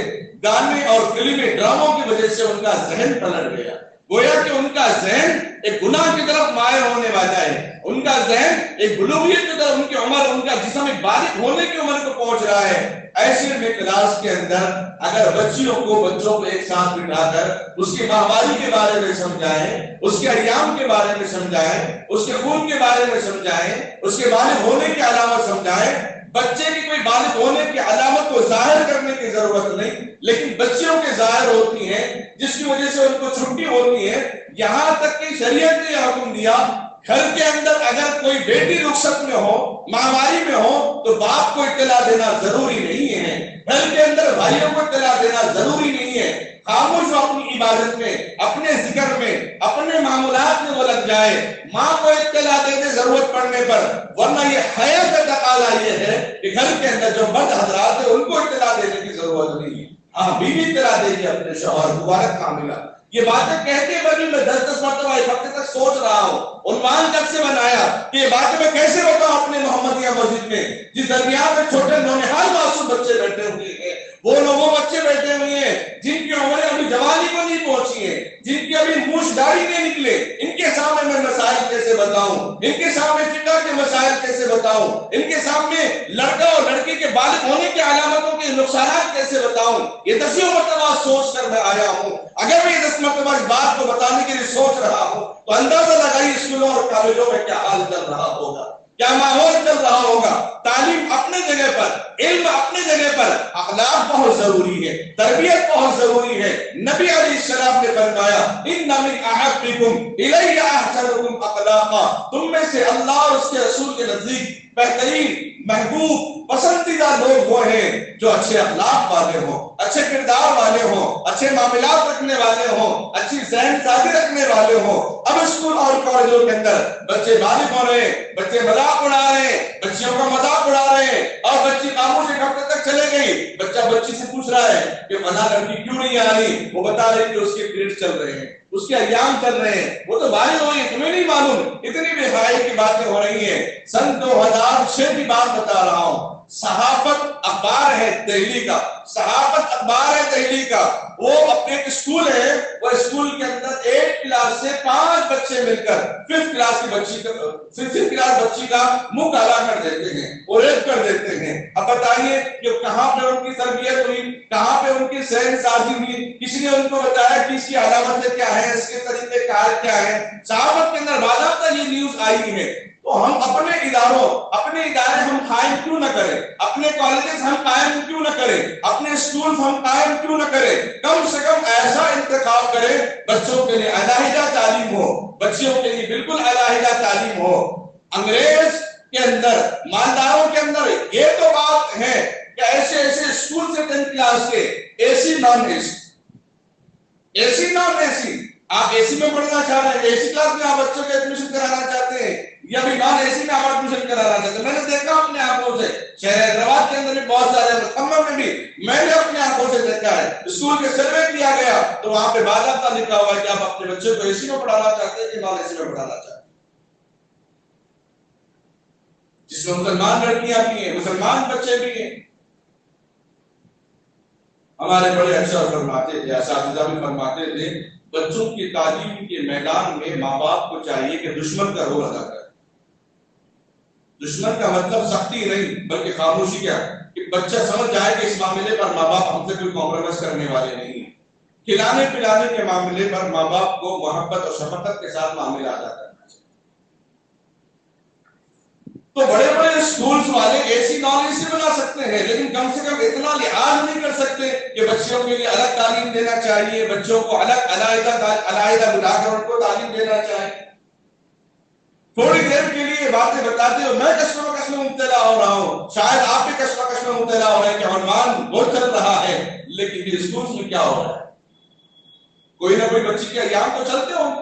گانے اور فلمیں ڈراموں کی وجہ سے ان کا ذہن پلٹ گیا، گویا کہ ان کا ذہن ایک گناہ کی طرف مائل ہونے والا ہے، ان کا ذہن ایک بلوغیت کی طرف، ان کی عمر، ان کا جسم ایک بالغ ہونے کی عمر کو پہنچ رہا ہے۔ ایسے میں کلاس کے اندر اگر بچوں کو ایک ساتھ بٹھا کر اس کی ماہواری کے بارے میں سمجھائیں، اس کے ایام کے بارے میں سمجھائیں، اس کے خون کے بارے میں سمجھائیں، اس کے بالغ ہونے کی علامت سمجھائیں، بچے کی کوئی بالغ ہونے کی علامت کو ظاہر کرنے کی ضرورت نہیں، لیکن بچیوں کے ظاہر ہوتی ہیں جس کی وجہ سے ان کو چھٹی ہوتی ہے۔ یہاں تک کہ شریعت نے یہ حکم دیا گھر کے اندر اگر کوئی بیٹی رخصت میں ہو، ماہواری میں ہو، تو باپ کو اطلاع دینا ضروری نہیں ہے، گھر کے اندر بھائیوں کو اطلاع دینا ضروری نہیں ہے، خاموش اپنی عبادت میں، اپنے ذکر میں، اپنے معمولات میں وہ لگ جائے، ماں کو اطلاع دے دے ضرورت پڑنے پر، ورنہ یہ حیا کا تقاضا یہ ہے کہ گھر کے اندر جو مرد حضرات ہیں ان کو اطلاع دینے کی ضرورت نہیں ہے۔ ہاں بیوی اطلاع دے گی اپنے شوہر، مبارک معاملہ۔ یہ باتیں کہتے بنی میں 10 مرتبہ ایک ہفتے تک سوچ رہا ہوں، عنوان کب سے بنایا کہ یہ باتیں میں کیسے بتاؤں اپنے محمدیہ مسجد میں، جس درمیان میں چھوٹے نونہال معصوم بچے بیٹھے ہوئے ہیں، وہ لوگوں بچے بیٹھے ہوئے ہیں جن کی عمریں ابھی جوانی کو نہیں پہنچی ہیں، جن کی ابھی مونچھ داڑھی نہیں نکلے، ان کے سامنے میں مسائل کیسے بتاؤں، ان کے سامنے فقہ کے مسائل کیسے بتاؤں، ان کے سامنے لڑکا اور لڑکی کے بالغ ہونے کی علامتوں کے نقصانات کیسے بتاؤں۔ یہ 10 مرتبہ سوچ کر میں آیا ہوں۔ اگر میں 10 مرتبہ اس بات کو بتانے کے لیے سوچ رہا ہوں تو اندازہ لگائیے اسکولوں اور کالجوں میں کیا حال چل رہا ہوگا، کیا ماحول چل رہا ہوگا۔ تعلیم اپنے جگہ پر، علم اپنے جگہ پر، اخلاق بہت ضروری ہے، تربیت بہت ضروری ہے۔ نبی علیہ السلام نے فرمایا ان من احبکم الی احسنکم اخلاقا، تم میں سے اللہ اور اس کے رسول کے نزدیک بہترین، محبوب، پسندیدہ لوگ وہ ہیں جو اچھے اخلاق والے ہوں، اچھے کردار والے ہوں، اچھے معاملات رکھنے والے ہوں، اچھی ذہن سازی رکھنے والے ہوں۔ اب اسکول اور کالجوں کے اندر بچے بالغ ہو رہے ہیں، بچے مذاق اڑا رہے ہیں، بچیوں کا مذاق اڑا رہے ہیں، اور بچی خاموش ایک ہفتے تک چلے گئی، بچہ بچی سے پوچھ رہا ہے کہ فلاں لڑکی کیوں نہیں آ رہی، وہ بتا رہی کہ اس کے پیریڈ چل رہے ہیں، اس کے ایام چل رہے ہیں، وہ تو بالغ ہوئی، تمہیں نہیں معلوم۔ اتنی بے حیائی کی باتیں ہو رہی ہیں۔ سن 2006 کی بات بتا رہا ہوں، صحافت اخبار ہے دہلی کا، صحافت اخبار ہے دہلی کا، وہ اپنے ایک اسکول ہے، وہ اسکول کے اندر 8 کلاس سے 5 بچے مل کر 5th کلاس بچی کا منہ کالا کر دیتے ہیں اور ریپ کر دیتے ہیں۔ اب بتائیے کہ کہاں پہ ان کی تربیت ہوئی، کہاں پہ ان کی شہر سازی ہوئی، کسی نے ان کو بتایا کہ اس کی علامتیں کیا ہیں، اس کے طریقے کار کیا ہیں؟ صحافت کے اندر باضابطہ یہ نیوز آئی ہے۔ تو ہم اپنے ادارے ہم قائم کیوں نہ کریں، اپنے کالجز ہم قائم کیوں نہ کریں، اپنے اسکول ہم قائم کیوں نہ کریں؟ کم سے کم ایسا انتخاب کریں بچوں کے لیے علیحدہ تعلیم ہو، بچیوں کے لیے بالکل علیحدہ تعلیم ہو۔ انگریز کے اندر، مالداروں کے اندر یہ تو بات ہے کہ ایسے اسکول سے 10th کلاس کے اے سی نان اے سی، آپ اے سی میں پڑھنا چاہ رہے ہیں، اے سی کلاس میں آپ بچوں کے ایڈمیشن کرانا چاہتے ہیں یا بھی نان اے سی میں آپ ایڈمیشن کرانا چاہتے ہیں؟ میں نے دیکھا اپنے آنکھوں سے، شہر حیدرآباد کے اندر بھی بہت سارے، کھمم میں بھی میں نے اپنے آنکھوں سے دیکھا ہے۔ اسکول کے سروے کیا گیا تو وہاں پہ باضابطہ لکھا ہوا ہے کہ آپ اپنے بچے کو اے سی میں پڑھانا چاہتے ہیں کہ نان اے سی میں پڑھانا چاہتے ہیں، جس میں مسلمان لڑکیاں بھی ہیں، مسلمان بچے بھی ہیں۔ ہمارے بڑے اچھا فرماتے تھے، اساتذہ بھی فرماتے تھے، بچوں کی تعلیم کے میدان میں ماں باپ کو چاہیے کہ دشمن کا رول ادا کرے۔ دشمن کا مطلب سختی نہیں بلکہ خاموشی کیا، کہ بچہ سمجھ جائے کہ اس معاملے پر ماں باپ ہم سے کوئی کمپرومائز کرنے والے نہیں ہیں۔ کھلانے پلانے کے معاملے پر ماں باپ کو محبت اور شفقت کے ساتھ معاملہ ادا کرنا چاہیے۔ تو بڑے بڑے اسکولز والے اے سی نان اے سی بنا سکتے ہیں، لیکن کم سے کم اتنا لحاظ نہیں کر سکتے کہ بچوں کے لیے الگ تعلیم دینا چاہیے، بچوں کو علیحدہ بلا کر ان کو تعلیم دینا چاہیے۔ تھوڑی دیر کے لیے باتیں بتاتے ہو، میں کشم و کش میں مبتلا ہو رہا ہوں، شاید آپ بھی کشم و کش میں مبتلا ہو رہے ہیں کہ عنوان وہ چل رہا ہے، لیکن یہ اسکولز میں کیا ہو رہا ہے؟ کوئی نہ کوئی بچی کے ایام تو چلتے ہوں،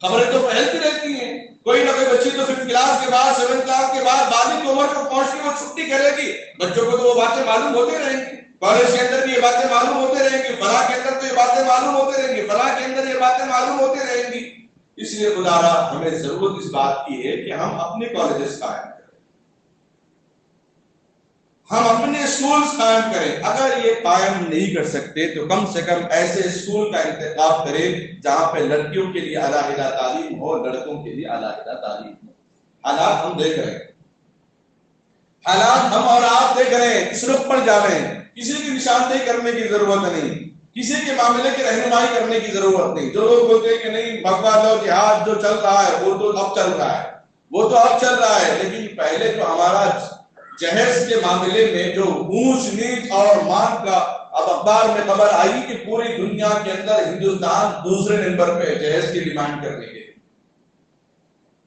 خبریں تو پھیلتی رہتی ہیں، کوئی نہ کوئی بچی تو 5th کلاس کے بعد 7th کلاس کے بعد بالغ کی عمر کو پہنچ کے وہ چھٹی کرے گی، بچوں کو تو وہ باتیں معلوم ہوتے رہیں گی، کالج کے اندر بھی یہ باتیں معلوم ہوتے رہیں گی، فلاں کے اندر تو یہ باتیں معلوم ہوتے رہیں گی، فلاں کے اندر یہ باتیں معلوم ہوتے رہیں گی۔ اس لیے خدا را ہمیں ضرورت اس بات کی ہے کہ ہم اپنے کالجز قائم کریں، ہم اپنے اسکولز قائم کریں۔ اگر یہ قائم نہیں کر سکتے تو کم سے کم ایسے اسکول کا انتخاب کریں جہاں پہ لڑکیوں کے لیے علیحدہ تعلیم ہو، لڑکوں کے لیے علیحدہ تعلیم ہو۔ حالات ہم دیکھ رہے ہیں، حالات ہم اور آپ دیکھ رہے ہیں، اس رخ پر جا رہے ہیں۔ کسی کی نشاندہی کرنے کی ضرورت نہیں، کسی کے معاملے کی رہنمائی کرنے کی ضرورت نہیں۔ جو لوگ بولتے ہیں کہ نہیں بھگوا لو جہاد جو چل رہا ہے وہ تو اب چل رہا ہے، لیکن پہلے تو ہمارا جہیز کے معاملے میں جو اونچ نیچ اور مان کا، اب اخبار میں خبر آئی کہ پوری دنیا کے اندر ہندوستان دوسرے نمبر پہ جہیز کی ڈیمانڈ کرنے کے۔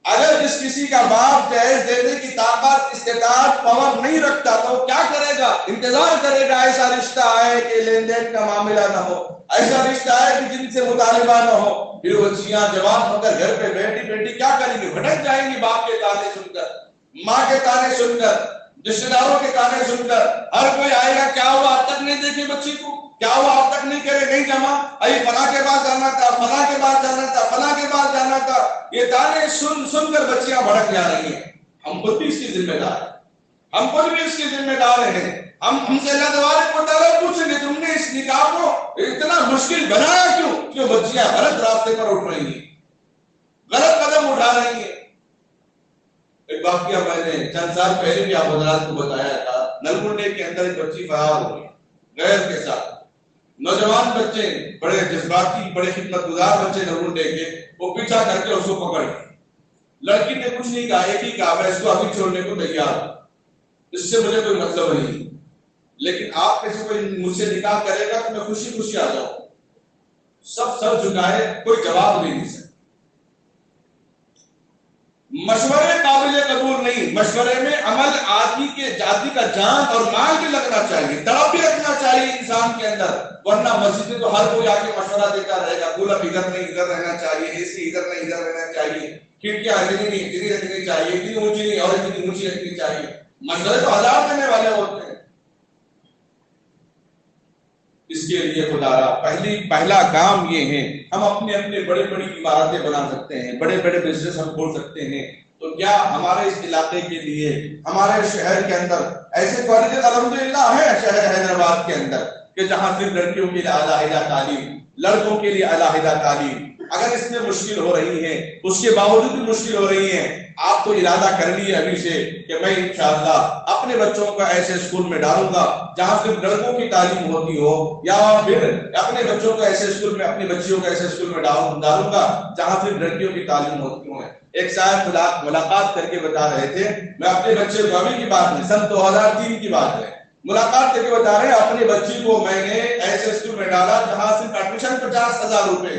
اگر جس کسی کا باپ جہیز دینے کی طاقت، استطاعت، پاور نہیں رکھتا تو وہ کیا کرے گا؟ انتظار کرے گا ایسا رشتہ آئے کہ لین دین کا معاملہ نہ ہو، ایسا رشتہ آئے کہ جن سے مطالبہ نہ ہو۔ پھر بچیاں جوان ہو کر گھر پہ بیٹی کیا کریں گی؟ بھٹک جائیں گی باپ کے تانے سن کر، ماں کے تانے سن کر، رشتے داروں کے تانے سن کر۔ ہر کوئی آئے گا، کیا ہوا اب تک نہیں دیکھی بچی کو، کیا ہوا اب تک نہیں کرے، نہیں جمع، ابھی فلاں کے پاس جانا تھا، فلاں کے پاس جانا تھا، فلاں کے پاس جانا تھا۔ یہ تانے سن کر بچیاں بھڑک جا رہی ہیں۔ ہم خود بھی اس کی ذمہ دار ہیں، ہم سے اللہ تبارک و تعالیٰ پوچھیں گے تم نے اس نکاح کو اتنا مشکل بنایا کیوں؟ بچیاں غلط راستے پر اٹھ رہی ہیں، غلط قدم اٹھا رہی ہیں۔ ایک واقعہ میں نے چند سال پہلے بھی آپ حضرات کو بتایا تھا، نلگنڈے کے اندر ایک بچی فرار ہو گئی غیر کے ساتھ۔ نوجوان بچے، بڑے جذباتی، بڑے خدمت گزار بچے نلگنڈے کے، وہ پیچھا کر کے اس کو پکڑ گئے۔ لڑکی نے کچھ نہیں کہا، ایک ہی کہا میں اس کو ابھی چھوڑنے کو تیار ہوں، اس سے مجھے کوئی مطلب نہیں، لیکن آپ میں سے کوئی مجھ سے نکاح کرے گا تو میں خوشی خوشی آ جاؤں۔ سب سر جھکائے، کوئی جواب نہیں دے سکتا۔ مشورے قابل قبول نہیں، مشورے میں عمل آدمی کا جان اور مال بھی لگنا چاہیے، تڑپ بھی رکھنا چاہیے انسان کے اندر، ورنہ مسجد میں تو ہر کوئی آ کے مشورہ دیتا رہے گا، کولر ادھر نہیں ادھر رہنا چاہیے، اے سی ادھر نہیں ادھر رہنا چاہیے، کھڑکیاں اتنی رکھنی چاہیے، اتنی اونچی نہیں اور اتنی اونچی رکھنی چاہیے۔ مشورے تو ہزار دینے والے ہوتے ہیں۔ اس کے لیے خدا را پہلا کام یہ ہے، ہم اپنے بڑی عمارتیں بنا سکتے ہیں، بڑے بزنس ہم کھول سکتے ہیں، تو کیا ہمارے اس علاقے کے لیے، ہمارے شہر کے اندر ایسے کالجز الحمدللہ ہیں شہر حیدرآباد کے اندر کہ جہاں صرف لڑکیوں کے لیے علیحدہ تعلیم، لڑکوں کے لیے علیحدہ تعلیم؟ اگر اس میں مشکل ہو رہی ہے، اس کے باوجود بھی مشکل ہو رہی ہے، آپ تو ارادہ کر لیے ابھی سے کہ میں انشاءاللہ اپنے بچوں کو ایسے اسکول میں ڈالوں گا جہاں صرف لڑکوں کی تعلیم ہوتی ہو، یا پھر اپنے بچوں کو ایسے اسکول میں، اپنی بچیوں کو ایسے اسکول میں ڈالوں گا جہاں صرف لڑکیوں کی تعلیم ہوتی ہو۔ ایک صاحب ملاقات کر کے بتا رہے تھے، میں اپنے بچے کو، ابھی کی بات نہیں، سن 2003 کی بات ہے، ملاقات کر کے بتا رہے ہیں اپنے بچی کو میں نے ایسے اسکول میں ڈالا جہاں صرف ایڈمیشن 50,000 روپے۔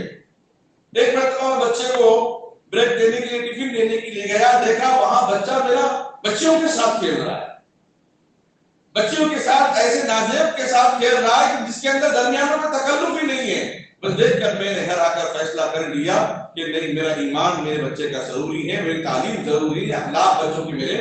ایک مرتبہ بچے کو بریک دینے کے لیے، ٹفن دینے کے لیے گیا، دیکھا وہاں بچہ میرا بچیوں کے ساتھ کھیل رہا ہے، بچیوں کے ساتھ ایسے نازیب کے ساتھ کھیل رہا ہے کہ جس کے اندر درمیانوں میں تکلف ہی نہیں ہے۔ بس دیکھ کر میں نے گھر آ کر فیصلہ کر لیا کہ نہیں، میرا ایمان میرے بچے کا ضروری ہے، میری تعلیم ضروری ہے، اخلاق بچوں کی میرے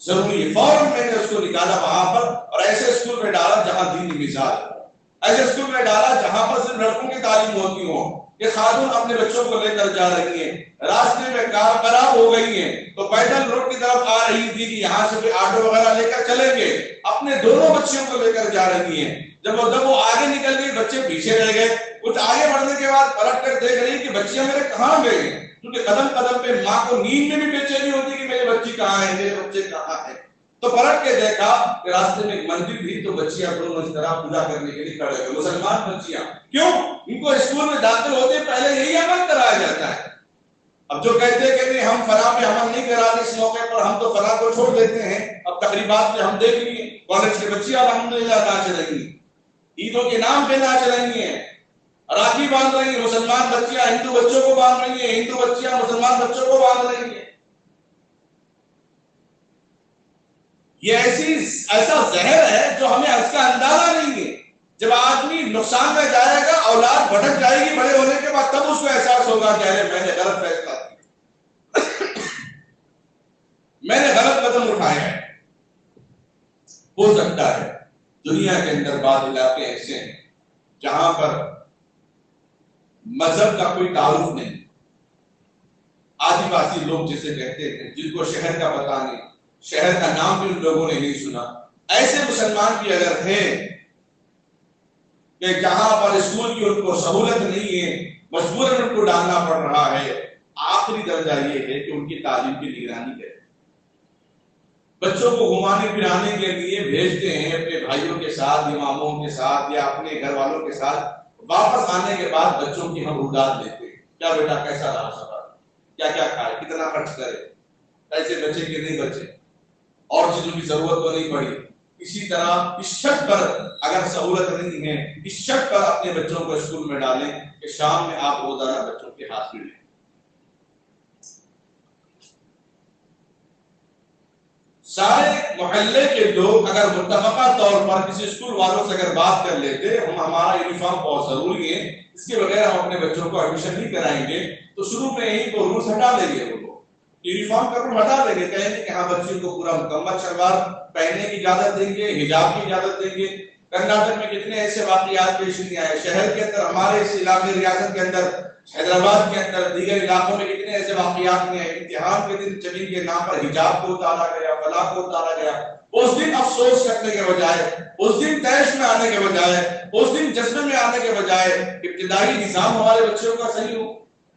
ضروری ہے۔ فوراً میں نے اس کو نکالا وہاں پر اور ایسے اسکول میں ڈالا جہاں دینی مزاج ہو، ایسے اسکول میں ڈالا جہاں پر صرف لڑکوں کی تعلیم ہوتی ہو۔ یہ خاتون اپنے بچوں کو لے کر جا رہی ہیں، راستے میں کار خراب ہو گئی ہیں تو پیدل روڈ کی طرف آ رہی تھی کہ یہاں سے بھی آٹو وغیرہ لے کر چلیں گے، اپنے دونوں بچیوں کو لے کر جا رہی ہیں۔ جب وہ آگے نکل گئی، بچے پیچھے رہ گئے، کچھ آگے بڑھنے کے بعد پلٹ کر دیکھ رہی کہ بچیاں میرے کہاں گئے، کیونکہ قدم قدم پہ ماں کو نیند میں بھی بے چینی ہوتی کہ میرے بچی کہاں ہے، میرے بچے کہاں ہے۔ تو پلٹ کے دیکھا کہ راستے میں ایک مندر تھی، تو بچیاں دونوں اس طرح پوجا کرنے کے لیے کھڑے ہوئے، مسلمان بچیاں۔ کیوں؟ ان کو اسکول میں داخل ہوتے پہلے یہی عمل کرایا جاتا ہے۔ اب جو کہتے ہیں کہ نہیں ہم فلاں پہ عمل نہیں کراتے اس موقع پر، ہم تو فلاں کو چھوڑ دیتے ہیں، اب تقریبات میں ہم دیکھ لیے کالج کے بچیاں الحمدللہ ناچ رہی ہیں، عیدوں کے نام پہ ناچ رہی ہیں، راکھی باندھ رہی ہیں، مسلمان بچیاں ہندو بچوں کو باندھ رہی ہیں، ہندو بچیاں مسلمان بچوں کو باندھ رہی ہیں۔ یہ ایسا زہر ہے جو ہمیں اس کا اندازہ نہیں ہے۔ جب آدمی نقصان میں جائے گا، اولاد بھٹک جائے گی بڑے ہونے کے بعد، تب اس کو احساس ہوگا کہ ارے میں نے غلط فیصلہ کیا، میں نے غلط قدم اٹھایا ہے۔ ہو سکتا ہے دنیا کے اندر بعض علاقے ایسے ہیں جہاں پر مذہب کا کوئی تعارف نہیں، آدیواسی لوگ جسے کہتے ہیں، جن کو شہر کا پتہ نہیں، شہر کا نام بھی ان لوگوں نے نہیں سنا، ایسے مسلمان بھی اگر ہیں کہ جہاں پر اسکول کی ان کو سہولت نہیں ہے، مجبوراً ان کو ڈالنا پڑ رہا ہے، آخری درجہ یہ ہے کہ ان کی تعلیم کی نگرانی کرے، بچوں کو گھمانے پھرانے کے لیے بھیجتے ہیں اپنے بھائیوں کے ساتھ، اماموں کے ساتھ یا اپنے گھر والوں کے ساتھ، واپس آنے کے بعد بچوں کی ہم روزات لیتے ہیں، کیا بیٹا کیسا رہا سفر، کیا کیا کھائے، کتنا خرچ کرے، پیسے بچے کہ نہیں بچے، اور چیزوں کی ضرورت تو نہیں پڑی۔ اسی طرح اس شرط پر اگر سہولت نہیں ہے، اس شرط پر اپنے بچوں کو اسکول میں ڈالیں کہ شام میں آپ روزانہ بچوں کے ہاتھ میں لیں۔ سارے محلے کے لوگ اگر متفقہ طور پر کسی اسکول والوں سے اگر بات کر لیتے ہمارا یونیفارم بہت ضروری ہے، اس کے بغیر ہم اپنے بچوں کو ایڈمیشن نہیں کرائیں گے، تو شروع میں ہی وہ رولز ہٹا دیں گے، وہ یونیفارم کا رول ہٹا دیں گے، کہیں گے کہ ہاں بچوں کو پورا مکمل شلوار پہننے کی اجازت دیں گے، حجاب کی اجازت دیں گے۔ کرناٹک میں کتنے ایسے واقعات پیش نہیں آئے، شہر کے اندر، ہمارے اس علاقے ریاست کے اندر، حیدرآباد کے اندر، دیگر علاقوں میں کتنے ایسے واقعات میں امتحان کے دن زمین کے نام پر حجاب کو اتارا گیا، فلاں کو اتارا گیا۔ اس دن افسوس کرنے کے بجائے، اس دن تیش میں آنے کے بجائے، اس دن جذبے میں آنے کے بجائے ابتدائی نظام ہمارے بچوں کا صحیح ہو،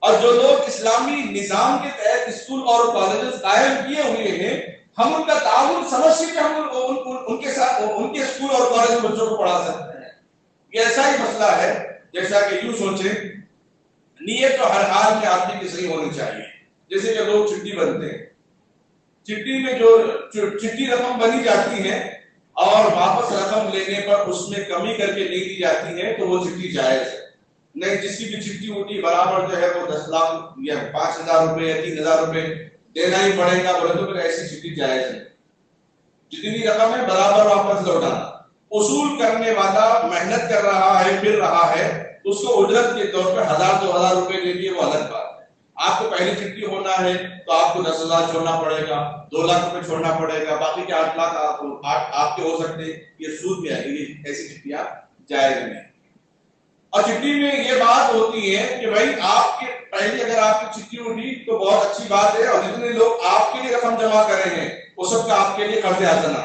اور جو لوگ اسلامی نظام کے تحت اسکول اور کالجز قائم کیے ہوئے ہیں، ہم ان کا تعاون سمجھ کے ہم ان کے ساتھ ان کے اسکول اور کالج میں بچوں کو پڑھا سکتے ہیں۔ یہ ایسا ہی مسئلہ ہے جیسا کہ یوں سوچیں، نیت تو ہر حال میں آدمی کی صحیح ہونی چاہیے۔ جیسے کہ لوگ چٹھی بنتے ہیں، چٹھی میں جو چٹھی رقم بنی جاتی ہے اور واپس رقم لینے پر اس میں کمی کر کے نہیں دی جاتی ہے تو وہ چٹھی جائز ہے۔ نہیں، جس کی بھی چٹھی ہوتی برابر جو ہے وہ 10 لاکھ یا 5,000 روپے یا 3,000 روپے دینا ہی پڑے گا، بولے تو پھر ایسی چٹھی جائز ہے۔ جتنی رقم ہے برابر واپس لوٹانا۔ اصول کرنے والا محنت کر رہا ہے، پھر رہا ہے، اس کو اجرت کے طور پہ 1,000-2,000 روپے دے دیے، وہ الگ بات ہے۔ آپ کو پہلی چٹھی ہونا ہے تو آپ کو 10,000 چھوڑنا پڑے گا، 2 لاکھ روپے چھوڑنا پڑے گا، باقی کے 8 لاکھ آپ کے ہو سکتے ہیں، یہ سود میں آئے گی، ایسی چٹھیاں جائز نہیں۔ اور چٹھی میں یہ بات ہوتی ہے کہ بھائی آپ کے پہلے اگر آپ کی چٹھی اٹھی تو بہت اچھی بات ہے، اور جتنے لوگ آپ کے لیے جمع کرے ہیں وہ سب کا آپ کے لیے قرض حسنہ.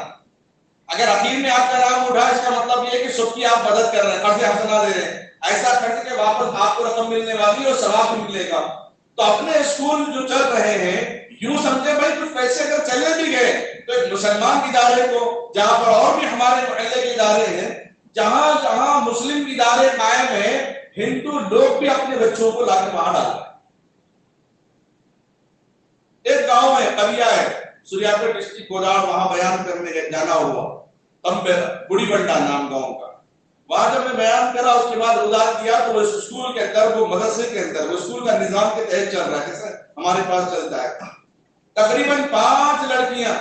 اگر اخیر میں آپ کا نام اٹھا اس کا مطلب یہ ہے کہ سب کی آپ مدد کر رہے ہیں, قرض حسنہ دے رہے ہیں. ایسا کرنے کے واپس آپ کو رقم ملنے والی ہے اور ثواب بھی ملے گا. تو اپنے اسکول جو چل رہے ہیں یوں سمجھے بھائی کچھ پیسے اگر چلے بھی گئے تو ایک مسلمان ادارے کو, جہاں پر اور بھی ہمارے محلے کے ادارے ہیں, جہاں جہاں مسلم ادارے قائم ہیں, ہندو لوگ بھی اپنے بچوں کو لا کے وہاں ڈال رہے ہیں. ایک گاؤں ہے, قریہ ہے, سریاپور ڈسٹرکٹ کولاڑ, وہاں بیان کرنے جانا ہوا, بڑی بنڈا نام گاؤں کا. وہاں جب میں بیان کرا اس کے بعد روزہ کیا تو وہ اسکول کے اندر, وہ مدرسے کے اندر, وہ اسکول کا نظام کے تحت چل رہا ہے جیسے ہمارے پاس چلتا ہے. تقریباً 5 لڑکیاں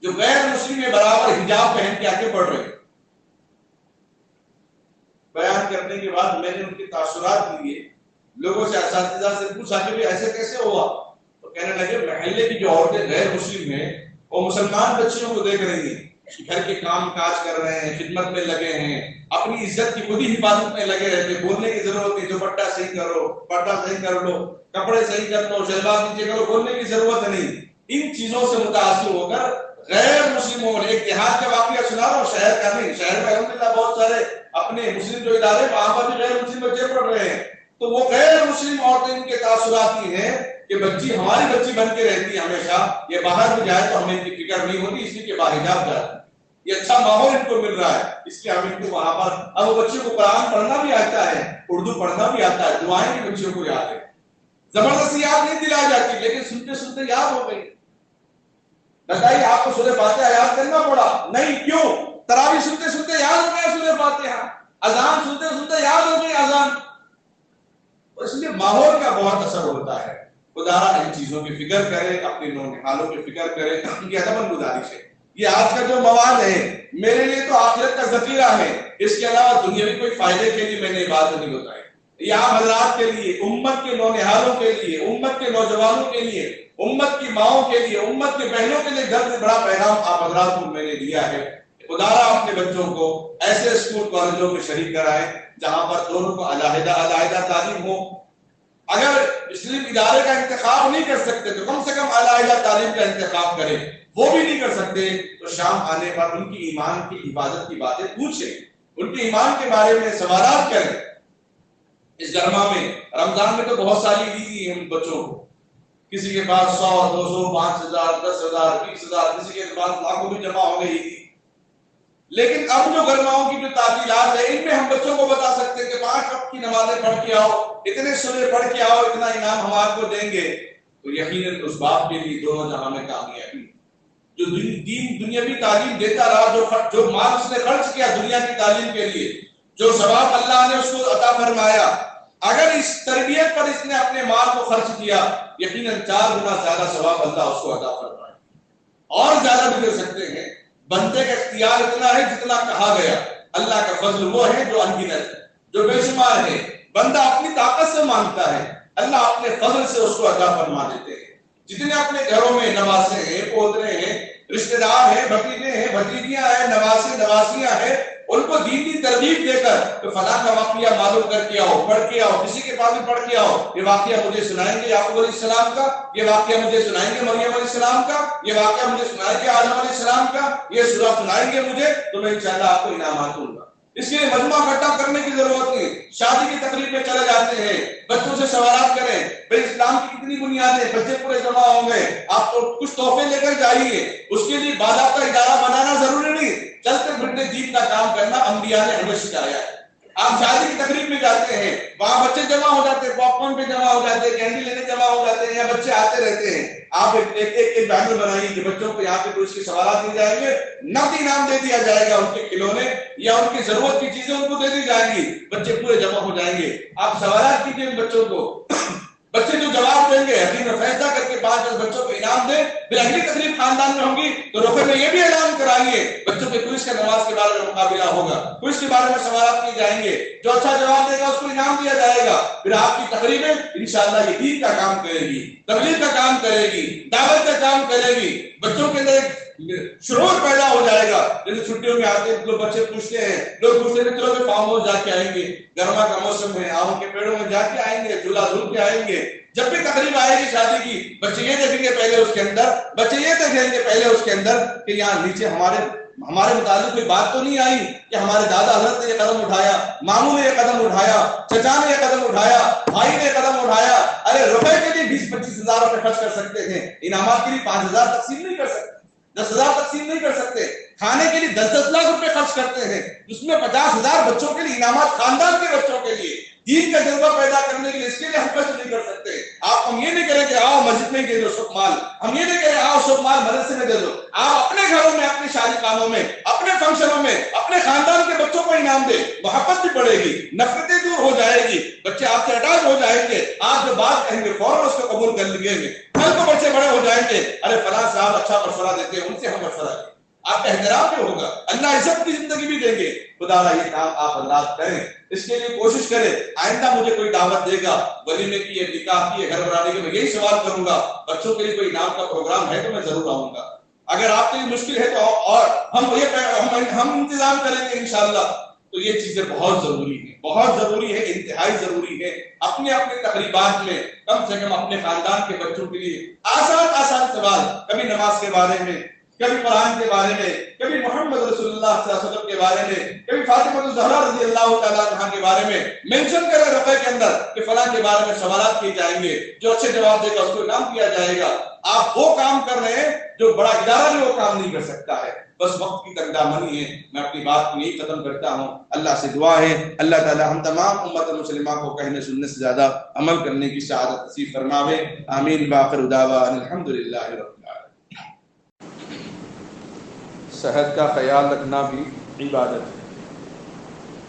جو غیر مسلم ہے برابر حجاب پہن کے آگے پڑھ رہے ہیں. بیان کرنے کے بعد میں نے ان کے تاثرات لیے, لوگوں سے, اساتذہ سے پوچھا کہ ایسے کیسے ہوا, تو کہنے لگے محلے کی جو عورتیں غیر مسلم ہیں وہ مسلمان بچیوں کو دیکھ رہی ہیں, گھر کے کام کاج کر رہے ہیں, خدمت میں لگے ہیں, اپنی عزت کی خود ہی حفاظت میں لگے رہتے, بولنے کی ضرورت نہیں, دوپٹہ صحیح کرو, پردہ صحیح کر لو, کپڑے صحیح کر لو, شلوار نیچے کرو, بولنے کی ضرورت نہیں. ان چیزوں سے متاثر ہو کر غیر مسلموں نے, ایک دیہات کا واقعہ سنا رہا ہوں, شہر کا نہیں, شہر میں الحمدللہ بہت سارے اپنے مسلم جو ادارے وہاں پر بھی غیر مسلم بچے پڑھ رہے ہیں, تو وہ غیر مسلم عورتیں ان کے تاثرات یہ ہیں کہ بچی ہماری بچی بن کے رہتی ہے ہمیشہ, یہ باہر بھی جائے تو ہمیں ان کی فکر نہیں ہوتی, اس لیے کہ باحجاب جاتی, یہ اچھا ماحول ان کو مل رہا ہے, اس لیے ہم ان کو وہاں پر. اب وہ بچے کو قرآن پڑھنا بھی آتا ہے, اردو پڑھنا بھی آتا ہے, دعائیں بھی بچوں کو یاد ہے, زبردستی یاد نہیں دلائی جاتی, لیکن سنتے سنتے یاد ہو گئی. بتائیے آپ کو سورہ فاتحہ یاد کرنا پڑا؟ نہیں, کیوں؟ تراویح سنتے سنتے یاد ہو گیا سورہ فاتحہ, اذان سنتے سنتے یاد ہو گئی اذان. اس لیے ماحول کا بہت اثر ہوتا ہے. خدا را ان چیزوں کی فکر کرے, اپنے نونہالوں کی فکر کرے, ان کی ادب گزارش ہے. یہ آج کا جو مواد ہے میرے لیے تو آخرت کا ذخیرہ ہے, اس کے علاوہ دنیاوی کوئی فائدے کے لیے میں نے بات نہیں بتائی. یہ آپ حضرات کے لیے, امت کے نونہالوں کے لیے, امت کے نوجوانوں کے لیے, امت کی ماؤں کے لیے, امت کے بہنوں کے لیے گھر سے بڑا پیغام آپ حضرات کو میں نے دیا ہے. خدا را اپنے بچوں کو ایسے اسکول کالجوں میں شریک کرائیں جہاں پر دونوں کو علیحدہ علیحدہ تعلیم ہو. اگر مسلم ادارے کا انتخاب نہیں کر سکتے تو کم سے کم علیحدہ تعلیم کا انتخاب کریں, وہ بھی نہیں کر سکتے تو شام آنے پر ان کی ایمان کی حفاظت کی باتیں پوچھیں, ان کے ایمان کے بارے میں سوالات کریں. اس گرما میں رمضان میں تو بہت ساری دی ہم بچوں کو, کسی کے پاس 100 200 5000 10,000 20,000, کسی کے پاس لاکھوں بھی جمع ہو گئی. لیکن اب جو گرماؤں کی جو تعطیلات ہے ان میں ہم بچوں کو بتا سکتے ہیں کہ 5 وقت کی نمازیں پڑھ کے آؤ, اتنے سورے پڑھ کے آؤ, اتنا انعام ہم آپ کو دیں گے, تو یقیناً اس باپ کے لیے دونوں جہاں میں کامیابی. جو دین دنیاوی تعلیم دیتا رہا, جو مال اس نے خرچ کیا دنیا کی تعلیم کے لیے, جو ثواب اللہ نے اس کو عطا فرمایا, اگر اس تربیت پر اس نے اپنے مال کو خرچ کیا, یقیناً 4 گنا زیادہ ثواب اللہ اس کو عطا فرمائے. اور زیادہ بھی دے سکتے ہیں. بندے کا اختیار اتنا ہے جتنا کہا گیا. اللہ کا فضل وہ ہے جو انگنت ہے, جو بے شمار ہے. بندہ اپنی طاقت سے مانگتا ہے, اللہ اپنے فضل سے اس کو عطا فرما دیتے ہیں. جتنے اپنے گھروں میں نواسے ہیں, پوترے ہیں, رشتہ دار ہیں, بھتیجے ہیں, بھتیجیاں ہیں, نواسے نواسیاں ہیں, ان کو دینی ترغیب دے کر کہ فلاں کا واقعہ معلوم کر کے آؤ, پڑھ کے آؤ, کسی کے پاس بھی پڑھ کے آؤ, یہ واقعہ مجھے سنائیں گے یعقوب علیہ السلام کا, یہ واقعہ مجھے سنائیں گے مریم علیہ السلام کا, یہ واقعہ مجھے سنائیں گے آدم علیہ السلام کا, یہ سورہ سنائیں گے مجھے, تو میں انشاءاللہ آپ کو انعامات دوں گا. اس لیے مجمع اکٹھا کرنے کی ضرورت نہیں. شادی کی تقریب میں چلے جاتے ہیں, بچوں سے سوالات کریں, بھائی اسلام کی کتنی بنیادیں, بچے پورے جمع ہوں گے, آپ تو کچھ تحفے لے کر جائیے. اس کے لیے باضابطہ ادارہ بنانا ضروری نہیں, چلتے پھرتے دین کا کام کرنا انبیاء نے ہمیں سکھایا ہے. آپ شادی کی تقریب میں جاتے ہیں, وہاں بچے جمع ہو جاتے ہیں, پاپ کارن پہ جمع ہو جاتے ہیں, کینڈی لینے جمع ہو جاتے ہیں, یا بچے آتے رہتے ہیں. آپ ایک بینر بنائیے کہ بچوں کو یہاں پہ کوئی اس کے سوالات نہیں جائیں گے, نقد انعام دے دیا جائے گا, ان کے کھلونے یا ان کی ضرورت کی چیزیں ان کو دے دی جائیں گی, بچے پورے جمع ہو جائیں گے. آپ سوالات کیجیے بچوں کو, بچے جو جواب دیں گے حکیم فیصلہ کر کے 5-10 بچوں کو انعام دیں. پھر اگلی تقریب خاندان میں ہوگی تو رخے میں یہ بھی اعلان کرائیے بچوں کے کوئز کا نماز کے بارے میں مقابلہ ہوگا, کوئز کے بارے میں سوالات کیے جائیں گے, جو اچھا جواب دے گا اس کو انعام دیا جائے گا. پھر آپ کی تقریبیں انشاءاللہ یہ دین کا کام کرے گی, تبلیغ کا کام کرے گی, دعوت کا کام کرے گی. بچوں کے اندر شعور پیدا ہو جائے گا. جیسے چھٹیوں میں آتے ہیں لوگ بچے پوچھتے ہیں, لوگ پوچھتے ہیں چلو فارم ہاؤس جا کے آئیں گے, گرما کا موسم ہے, آم کے پیڑوں میں جا کے آئیں گے, جھولا جھول کے آئیں گے. جب بھی تقریب آئے گی شادی کی, بچے یہ دیکھیں گے پہلے اس کے اندر, بچے یہ دیکھیں گے پہلے اس کے اندر کہ یہاں نیچے ہمارے متعلق کوئی بات تو نہیں آئی کہ ہمارے دادا حضرت نے یہ قدم اٹھایا, ماموں نے یہ قدم اٹھایا, چچا نے یہ قدم اٹھایا, بھائی نے یہ قدم اٹھایا. ارے روپے کے لیے 20-25 ہزار روپے خرچ کر سکتے ہیں, انعامات کے لیے 5,000 تقسیم نہیں کر سکتے, 10,000 تقسیم نہیں کر سکتے. کھانے کے لیے 10-10 لاکھ روپے خرچ کرتے ہیں, جس میں 50,000 بچوں کے لیے انعامات, خاندان کے بچوں کے لیے دین کا جذبہ پیدا کرنے کے لیے, اس کے لیے ہم خرچ نہیں کر سکتے. ہم یہ نہیں کریں کہ آؤ مسجد میں دے دو سب مال, ہم یہ نہیں کریں آؤ سب مال مدرسے میں دے دو. آپ اپنے گھروں میں, اپنے شادی کاموں میں, اپنے فنکشنوں میں اپنے خاندان کے بچوں کو انعام دے. محبت بھی بڑھے گی, نفرتیں دور ہو جائے گی, بچے آپ سے اٹیچ ہو جائیں گے, آپ جو بات کہیں گے فوراً اس کو قبول کر لیں گے. کل کو بچے بڑے ہو جائیں گے, ارے فلاں صاحب اچھا مشورہ دیتے ہیں, ان سے ہم مشورہ لیں. آپ کا احترام بھی ہوگا, اللہ عزت کی زندگی بھی دیں گے. خدا را یہ کام آپ اللہ کریں, اس کے لیے کوشش کریں. آئندہ مجھے کوئی دعوت دے گا, ولیمے کی ہے, نکاح کی ہے, گھر بنانے کی, میں یہی سوال کروں گا, بچوں کے لیے کوئی انعام کا پروگرام ہے تو میں ضرور آؤں گا. اگر آپ کے لیے مشکل ہے تو اور ہم انتظام کریں گے انشاءاللہ. تو یہ چیزیں بہت ضروری ہیں, بہت ضروری ہے, انتہائی ضروری ہے. اپنے اپنے تقریبات میں کم سے کم اپنے خاندان کے بچوں کے لیے آسان سوال, کبھی نماز کے بارے میں, کبھی قرآن کے بارے میں, کبھی محمد رسول اللہ صلی اللہ علیہ وسلم کے بارے میں, کبھی فاطمہ الزہرا رضی اللہ تعالیٰ عنہا کے بارے میں مینشن کرے رقعے کے اندر کہ فلاں کے بارے میں سوالات کیے جائیں گے. جو اچھے جواب دے گا اس کو انعام کیا جائے گا. آپ وہ کام کر رہے ہیں جو بڑا ادارہ بھی وہ کام نہیں کر سکتا ہے. بس وقت کی تنگدامنی ہے. میں اپنی بات کو یہی ختم کرتا ہوں. اللہ سے دعا ہے اللہ تعالی ہم تمام امت مسلمہ کو کہنے سننے سے زیادہ عمل کرنے کی سعادت نصیب فرماوے. آمین. باخر دعوانا الحمدللہ رب العالمین. صحت کا خیال رکھنا بھی عبادت ہے.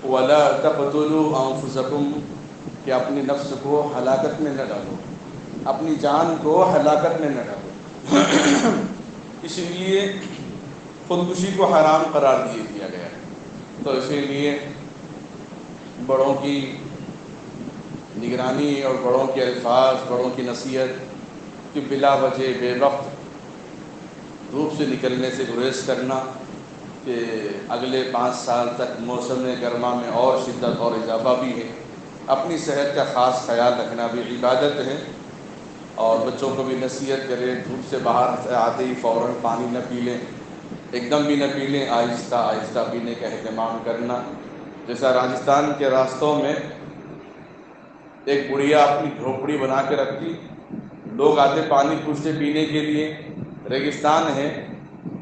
وَلَا تَقْتُلُوا أَنفُسَكُمْ, کہ اپنی نفس کو ہلاکت میں نہ ڈالو, اپنی جان کو ہلاکت میں نہ ڈالو. اس لیے خودکشی کو حرام قرار دیا گیا ہے. تو اسی لیے بڑوں کی نگرانی اور بڑوں کے الفاظ, بڑوں کی نصیحت کہ بلا وجہ بے وقت دھوپ سے نکلنے سے گریز کرنا کہ اگلے 5 سال تک موسم گرما میں اور شدت اور اضافہ بھی ہے. اپنی صحت کا خاص خیال رکھنا بھی عبادت ہے. اور بچوں کو بھی نصیحت کریں, دھوپ سے باہر آتے ہی فوراً پانی نہ پی لیں, ایک دم بھی نہ پی لیں, آہستہ آہستہ پینے کا اہتمام کرنا. جیسا راجستھان کے راستوں میں ایک بڑھیا اپنی جھونپڑی بنا کے رکھتی, لوگ آتے پانی پوچھتے پینے کے لیے, ریگستان ہے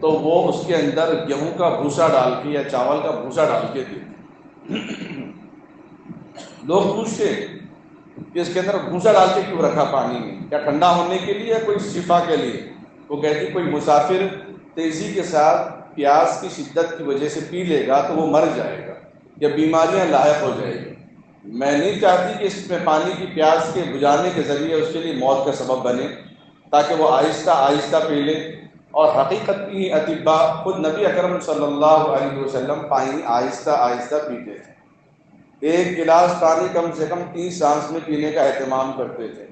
تو وہ اس کے اندر گیہوں کا بھوسا ڈال کے یا چاول کا بھوسا ڈال کے دیتے. لوگ پوچھتے کہ اس کے اندر بھوسا ڈال کے کیوں رکھا پانی میں, کیا ٹھنڈا ہونے کے لیے یا کوئی شفا کے لیے؟ وہ کہتی کوئی مسافر تیزی کے ساتھ پیاس کی شدت کی وجہ سے پی لے گا تو وہ مر جائے گا یا بیماریاں لاحق ہو جائے گی. میں نہیں چاہتی کہ اس میں پانی کی پیاس کے بجھانے کے ذریعے اس کے لیے موت کا سبب بنے, تاکہ وہ آہستہ آہستہ پی لے. اور حقیقت کی اطباء خود نبی اکرم صلی اللہ علیہ وسلم پانی آہستہ آہستہ پیتے تھے. ایک گلاس پانی کم سے کم 30 سانس میں پینے کا اہتمام کرتے تھے.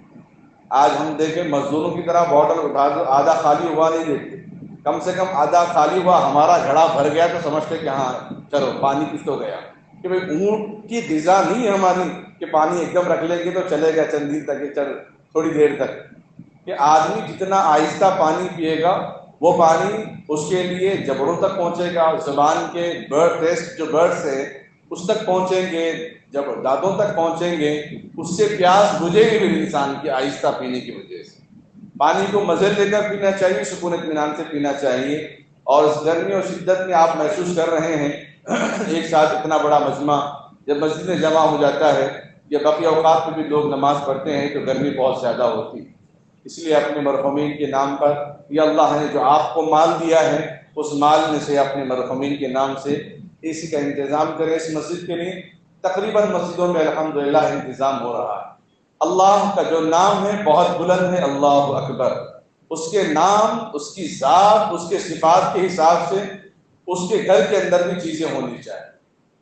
آج ہم دیکھیں مزدوروں کی طرح بوٹل اٹھا دو, آدھا خالی ہوا نہیں دیکھتے, کم سے کم آدھا خالی ہوا, ہمارا گھڑا بھر گیا تو سمجھتے کہ ہاں چلو پانی کچھ تو گیا. کہ بھائی اونٹ کی غذا نہیں ہے ہماری کہ پانی ایک دم رکھ لیں گے تو چلے گا چند دن تک, چل تھوڑی دیر تک. کہ آدمی جتنا آہستہ پانی پیے گا وہ پانی اس کے لیے جبڑوں تک پہنچے گا, زبان کے ٹیسٹ جو برڈس ہیں اس تک پہنچیں گے, جب دانتوں تک پہنچیں گے, اس سے پیاس بجھے گی بھی انسان کی آہستہ پینے کی وجہ سے. پانی کو مزے لے کر پینا چاہیے, سکون اطمینان سے پینا چاہیے. اور اس گرمی اور شدت میں آپ محسوس کر رہے ہیں ایک ساتھ اتنا بڑا مجمع جب مسجد میں جمع ہو جاتا ہے یا باقی اوقات میں بھی لوگ نماز پڑھتے ہیں تو گرمی بہت زیادہ ہوتی ہے. اس لیے اپنے مرحومین کے نام پر یا اللہ نے جو آپ کو مال دیا ہے اس مال میں سے اپنے مرحومین کے نام سے اے سی کا انتظام کریں اس مسجد کے لیے. تقریباً مسجدوں میں الحمدللہ انتظام ہو رہا ہے. اللہ کا جو نام ہے بہت بلند ہے, اللہ اکبر. اس کے نام, اس کی ذات, اس کے صفات کے حساب سے اس کے گھر کے اندر بھی چیزیں ہونی چاہیے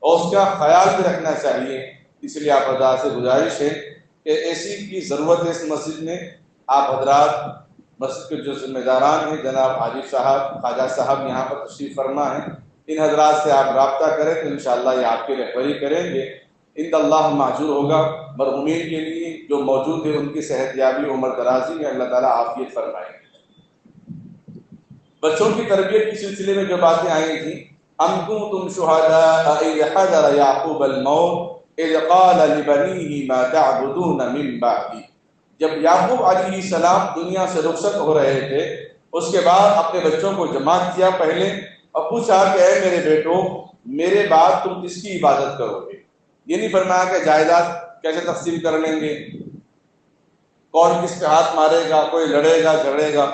اور اس کا خیال بھی رکھنا چاہیے. اس لیے آپ حضرات سے گزارش ہے کہ اے سی کی ضرورت ہے اس مسجد میں. آپ حضرات مسجد کے جو ذمہ داران ہیں جناب حاجی صاحب خواجہ صاحب یہاں پر تشریف فرما ہیں، ان حضرات سے آپ رابطہ کریں تو انشاءاللہ یہ آپ کی رہبری کریں گے، ان اللہ معجور ہوگا۔ مرحومین کے لیے جو موجود ہے ان کی صحت یابی عمر درازی میں اللہ تعالیٰ عافیت فرمائے گے۔ بچوں کی تربیت کے سلسلے میں جو باتیں آئی تھیں، ام کنتم شہداء اذ حضر یعقوب الموت اذ قال لبنیہ ما تعبدون من بعدی، جب یعقوب علیہ السلام دنیا سے رخصت ہو رہے تھے اس کے بعد اپنے بچوں کو جمع کیا پہلے اور پوچھا کہ اے میرے بیٹوں میرے بعد تم کس کی عبادت کرو گے؟ یہ نہیں فرمایا کہ جائیداد کیسے تقسیم کر لیں گے، کون کس پہ ہاتھ مارے گا، کوئی لڑے گا جھگڑے گا۔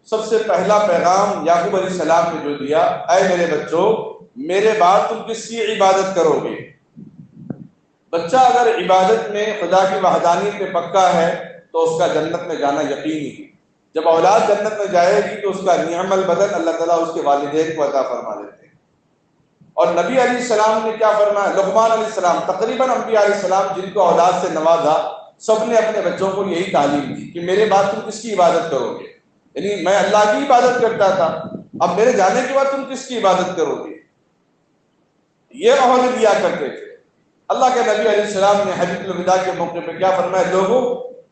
سب سے پہلا پیغام یعقوب علیہ السلام نے جو دیا، اے میرے بچوں میرے بعد تم کس کی عبادت کرو گے؟ بچہ اگر عبادت میں خدا کی وحدانیت میں پکا ہے تو اس کا جنت میں جانا یقینی ہے۔ جب اولاد جنت میں جائے گی تو اس کا نعم البدن اللہ تعالیٰ اس کے والدین کو عطا فرما دیتے ہیں۔ اور نبی علیہ السلام نے کیا فرمایا، لقمان علیہ السلام، تقریباً انبیاء علیہ السلام جن کو اولاد سے نوازا سب نے اپنے بچوں کو یہی تعلیم دی کہ میرے بعد تم کس کی عبادت کرو گے؟ یعنی میں اللہ کی عبادت کرتا تھا، اب میرے جانے کے بعد تم کس کی عبادت کرو گے؟ یہ عہد دیا کرتے تھے۔ اللہ کے نبی علیہ السلام نے حجۃ الوداع کے موقع پہ کیا فرمایا، لوگوں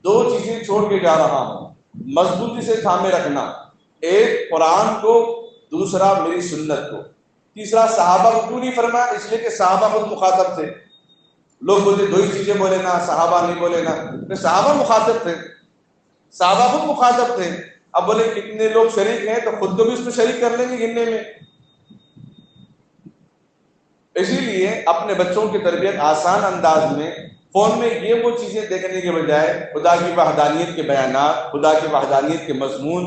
دو چیزیں چھوڑ کے جا رہا ہوں، مضبوطی سے تھامے رکھنا، ایک قرآن کو، دوسرا میری سنت کو۔ تیسرا صحابہ کو کیوں نہیں فرمایا؟ اس لیے کہ صحابہ خود مخاطب تھے۔ لوگ بولتے دو ہی چیزیں بولے نا، صحابہ نہیں بولے نا، تو صحابہ مخاطب تھے، صحابہ خود مخاطب تھے۔ اب بولے کتنے لوگ شریک ہیں تو خود کو بھی اس میں شریک کر لیں گے گننے میں۔ اسی لیے اپنے بچوں کی تربیت آسان انداز میں فون میں یہ وہ چیزیں دیکھنے کے بجائے خدا کی وحدانیت کے بیانات، خدا کی وحدانیت کے مضمون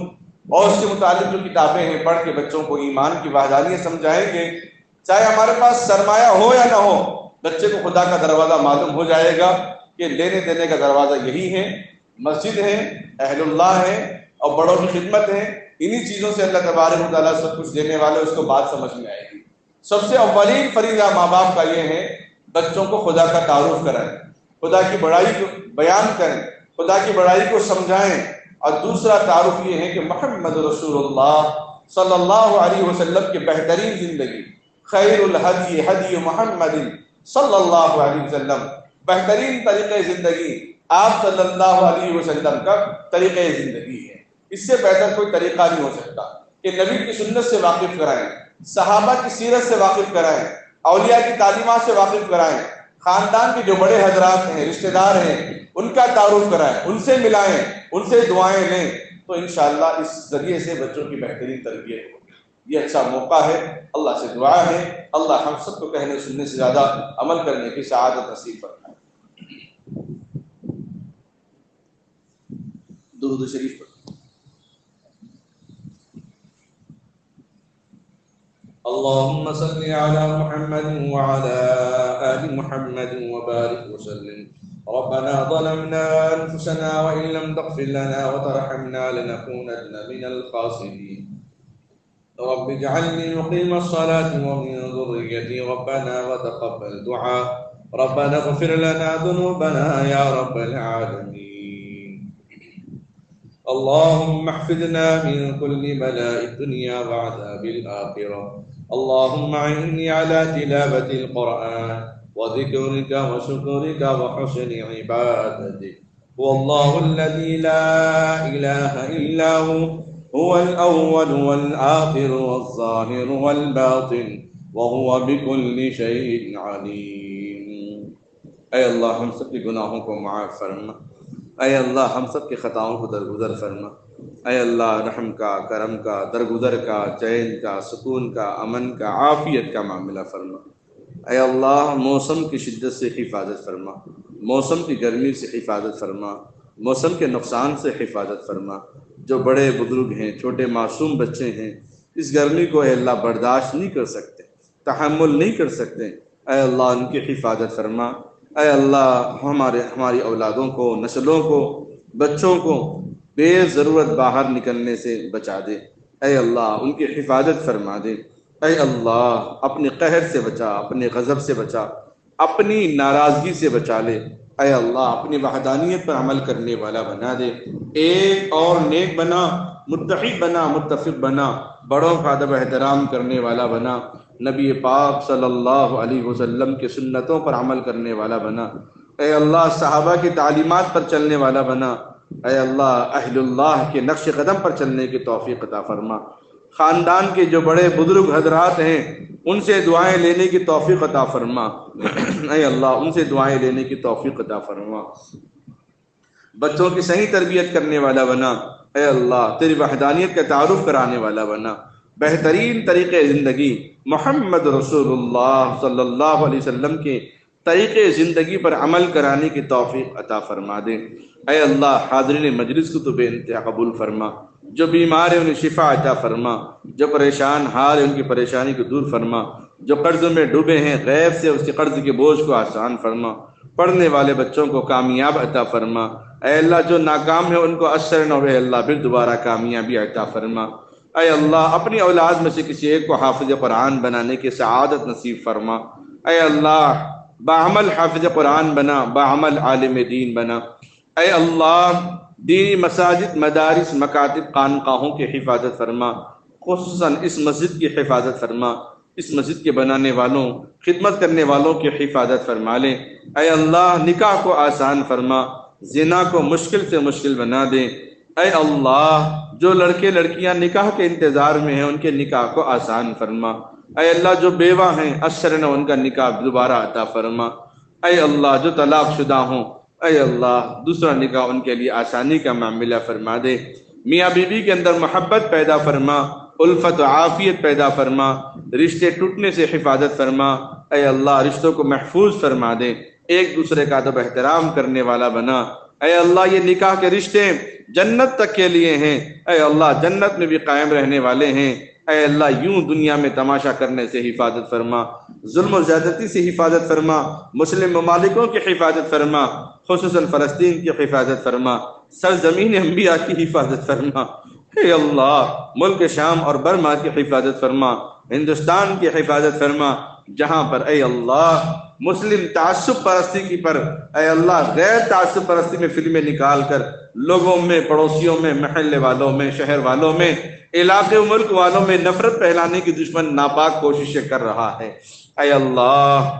اور اس کے متعلق جو کتابیں ہیں پڑھ کے بچوں کو ایمان کی وحدانیت سمجھائیں گے، چاہے ہمارے پاس سرمایہ ہو یا نہ ہو، بچے کو خدا کا دروازہ معلوم ہو جائے گا کہ لینے دینے کا دروازہ یہی ہے، مسجد ہے، اہل اللہ ہے اور بڑوں کی خدمت ہے۔ انہی چیزوں سے اللہ تبارک و تعالیٰ سب کچھ دینے والے، اس کو بات سمجھ میں آئے گی۔ سب سے اولین فریضہ ماں باپ کا یہ ہے بچوں کو خدا کا تعارف کرائیں، خدا کی بڑائی کو بیان کریں، خدا کی بڑائی کو سمجھائیں۔ اور دوسرا تعارف یہ ہے کہ محمد رسول اللہ صلی اللہ علیہ وسلم کی بہترین زندگی، خیر الہدی ہدی محمد صلی اللہ علیہ وسلم، بہترین طریقہ زندگی آپ صلی اللہ علیہ وسلم کا طریقہ زندگی ہے۔ اس سے بہتر کوئی طریقہ نہیں ہو سکتا کہ نبی کی سنت سے واقف کرائیں، صحابہ کی سیرت سے واقف کرائیں، اولیاء کی تعلیمات سے واقف کرائیں، خاندان کے جو بڑے حضرات ہیں، رشتہ دار ہیں، ان کا تعارف کرائیں، ان سے ملائیں، ان سے دعائیں لیں، تو انشاءاللہ اس ذریعے سے بچوں کی بہترین تربیت ہوگی۔ یہ اچھا موقع ہے، اللہ سے دعا ہے اللہ ہم سب کو کہنے سننے سے زیادہ عمل کرنے کی سعادت نصیب فرمائے۔ درود شریف پڑھ۔ اللهم صل على محمد وعلى آل محمد وبارك وسلم۔ ربنا ظلمنا أنفسنا وإن لم تغفر لنا وترحمنا لنكونن من الخاسرين۔ رب اجعلني مقيم الصلاة ومن ذريتي ربنا وتقبل دعاء۔ ربنا اغفر لنا ذنوبنا يا رب العالمين۔ اللهم احفظنا من كل بلاء الدنيا وعذاب الآخرة۔ اللهم أعني على تلاوة القرآن وذكرك وشكرك وحسن عبادتك۔ هو الله الذي لا إله إلا هو الأول والآخر والظاهر والباطن وهو بكل شيء عليم۔ اے اللہ ہم سب کے گناہوں کو معاف فرما، اے اللہ ہم سب کے خطاؤں کو درگزر فرما، اے اللہ رحم کا، کرم کا، درگزر کا، چین کا، سکون کا، امن کا، عافیت کا معاملہ فرما۔ اے اللہ موسم کی شدت سے حفاظت فرما، موسم کی گرمی سے حفاظت فرما، موسم کے نقصان سے حفاظت فرما۔ جو بڑے بزرگ ہیں، چھوٹے معصوم بچے ہیں، اس گرمی کو اے اللہ برداشت نہیں کر سکتے، تحمل نہیں کر سکتے، اے اللہ ان کی حفاظت فرما۔ اے اللہ ہماری اولادوں کو، نسلوں کو، بچوں کو بے ضرورت باہر نکلنے سے بچا دے، اے اللہ ان کی حفاظت فرما دے۔ اے اللہ اپنے قہر سے بچا، اپنے غضب سے بچا، اپنی ناراضگی سے بچا لے، اے اللہ اپنی وحدانیت پر عمل کرنے والا بنا دے، ایک اور نیک بنا، متحد بنا، متفق بنا، بڑوں کا ادب احترام کرنے والا بنا، نبی پاک صلی اللہ علیہ وسلم کے سنتوں پر عمل کرنے والا بنا، اے اللہ صحابہ کی تعلیمات پر چلنے والا بنا، اے اللہ اہل اللہ کے نقش قدم پر چلنے کی توفیق عطا فرما، خاندان کے جو بڑے بزرگ حضرات ہیں ان سے دعائیں لینے کی توفیق عطا فرما، اے اللہ ان سے دعائیں لینے کی توفیق عطا فرما، بچوں کی صحیح تربیت کرنے والا بنا، اے اللہ تیری وحدانیت کا تعارف کرانے والا بنا، بہترین طریقے زندگی محمد رسول اللہ صلی اللہ علیہ وسلم کے طریقے زندگی پر عمل کرانے کی توفیق عطا فرما دے، اے اللہ حاضرین مجلس کو تو بے انتہا قبول فرما، جو بیمار ہیں انہیں شفا عطا فرما، جو پریشان حال ہیں ان کی پریشانی کو دور فرما، جو قرض میں ڈوبے ہیں غیب سے اس کے قرض کے بوجھ کو آسان فرما، پڑھنے والے بچوں کو کامیاب عطا فرما، اے اللہ جو ناکام ہیں ان کو اثر نہ ہوئے اللہ پھر دوبارہ کامیابی عطا فرما، اے اللہ اپنی اولاد میں سے کسی ایک کو حافظ قرآن بنانے کی سعادت نصیب فرما، اے اللہ بعمل حافظ قرآن بنا، بعمل عالم دین بنا، اے اللہ دینی مساجد، مدارس، مکاتب، خانقاہوں کی حفاظت فرما، خصوصاً اس مسجد کی حفاظت فرما، اس مسجد کے بنانے والوں، خدمت کرنے والوں کی حفاظت فرما لے، اے اللہ نکاح کو آسان فرما، زنا کو مشکل سے مشکل بنا دے، اے اللہ جو لڑکے لڑکیاں نکاح کے انتظار میں ہیں ان کے نکاح کو آسان فرما، اے اللہ جو بیوہ ہیں اثر نہ ان کا نکاح دوبارہ عطا فرما، اے اللہ جو طلاق شدہ ہوں اے اللہ دوسرا نکاح ان کے لیے آسانی کا معاملہ فرما دے، میاں بیوی کے اندر محبت پیدا فرما، الفت و عافیت پیدا فرما، رشتے ٹوٹنے سے حفاظت فرما، اے اللہ رشتوں کو محفوظ فرما دے، ایک دوسرے کا ادب احترام کرنے والا بنا، اے اللہ یہ نکاح کے رشتے جنت تک کے لیے ہیں، اے اللہ جنت میں بھی قائم رہنے والے ہیں، اے اللہ یوں دنیا میں تماشا کرنے سے حفاظت فرما، ظلم و زیادتی سے حفاظت فرما، مسلم ممالکوں کی حفاظت فرما، خصوصاً فلسطین کی حفاظت فرما، سرزمین انبیاء کی حفاظت فرما، اے اللہ ملک شام اور برما کی حفاظت فرما، ہندوستان کی حفاظت فرما، جہاں پر اے اللہ مسلم تعصب پرستی کی پر اے اللہ غیر تعصب پرستی میں فلمیں نکال کر لوگوں میں، پڑوسیوں میں، محلے والوں میں، شہر والوں میں، علاقے و ملک والوں میں نفرت پھیلانے کی دشمن ناپاک کوششیں کر رہا ہے، اے اللہ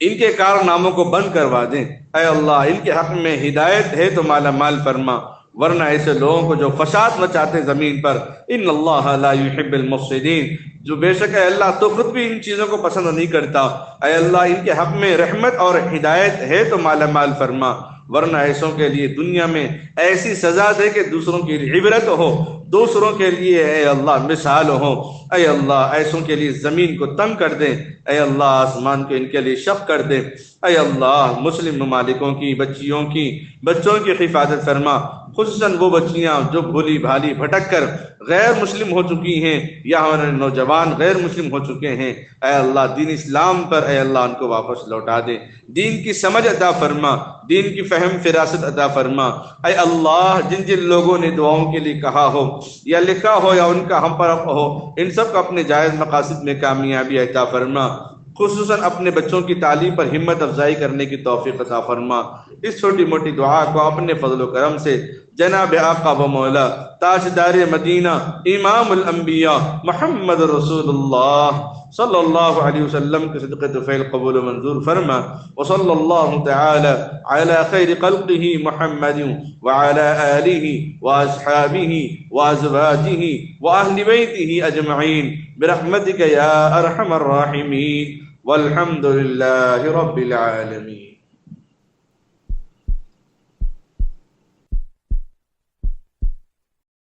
ان کے کارناموں کو بند کروا دیں، اے اللہ ان کے حق میں ہدایت ہے تو مالا مال فرما، ورنہ ایسے لوگوں کو جو فساد مچاتے زمین پر، ان اللہ لا يحب المفسدین، جو بے شک ہے اللہ تو خود بھی ان چیزوں کو پسند نہیں کرتا، اے اللہ ان کے حق میں رحمت اور ہدایت ہے تو مالا مال فرما، ورنہ ایسوں کے لیے دنیا میں ایسی سزا دے کہ دوسروں کی عبرت ہو، دوسروں کے لیے اے اللہ مثال ہو، اے اللہ ایسوں کے لیے زمین کو تنگ کر دے، اے اللہ آسمان کو ان کے لیے شق کر دے، اے اللہ مسلم ممالکوں کی بچوں کی حفاظت فرما، خصوصاً وہ بچیاں جو بھولی بھالی بھٹک کر غیر مسلم ہو چکی ہیں یا ہمارے نوجوان غیر مسلم ہو چکے ہیں، اے اللہ دین اسلام پر اے اللہ ان کو واپس لوٹا دے، دین کی سمجھ عطا فرما، دین کی فہم فراست عطا فرما، اے اللہ جن جن لوگوں نے دعاؤں کے لیے کہا ہو یا لکھا ہو یا ان کا ہم پر ہو، ان سب کو اپنے جائز مقاصد میں کامیابی عطا فرما، خصوصاً اپنے بچوں کی تعلیم پر ہمت افزائی کرنے کی توفیق عطا فرما، اس چھوٹی موٹی دعا کو اپنے فضل و کرم سے جناب آقا و مولا تاجدار مدینہ امام الانبیاء محمد رسول اللہ صلی اللہ علیہ وسلم کے صدقے طفیل قبول و منظور فرما، وصلی اللہ تعالی علی خیر خلقہ محمد وعلی آلہ واصحابہ وازواجہ واہل بیتہ اجمعین برحمتک یا ارحم الراحمین والحمد للہ رب العالمین۔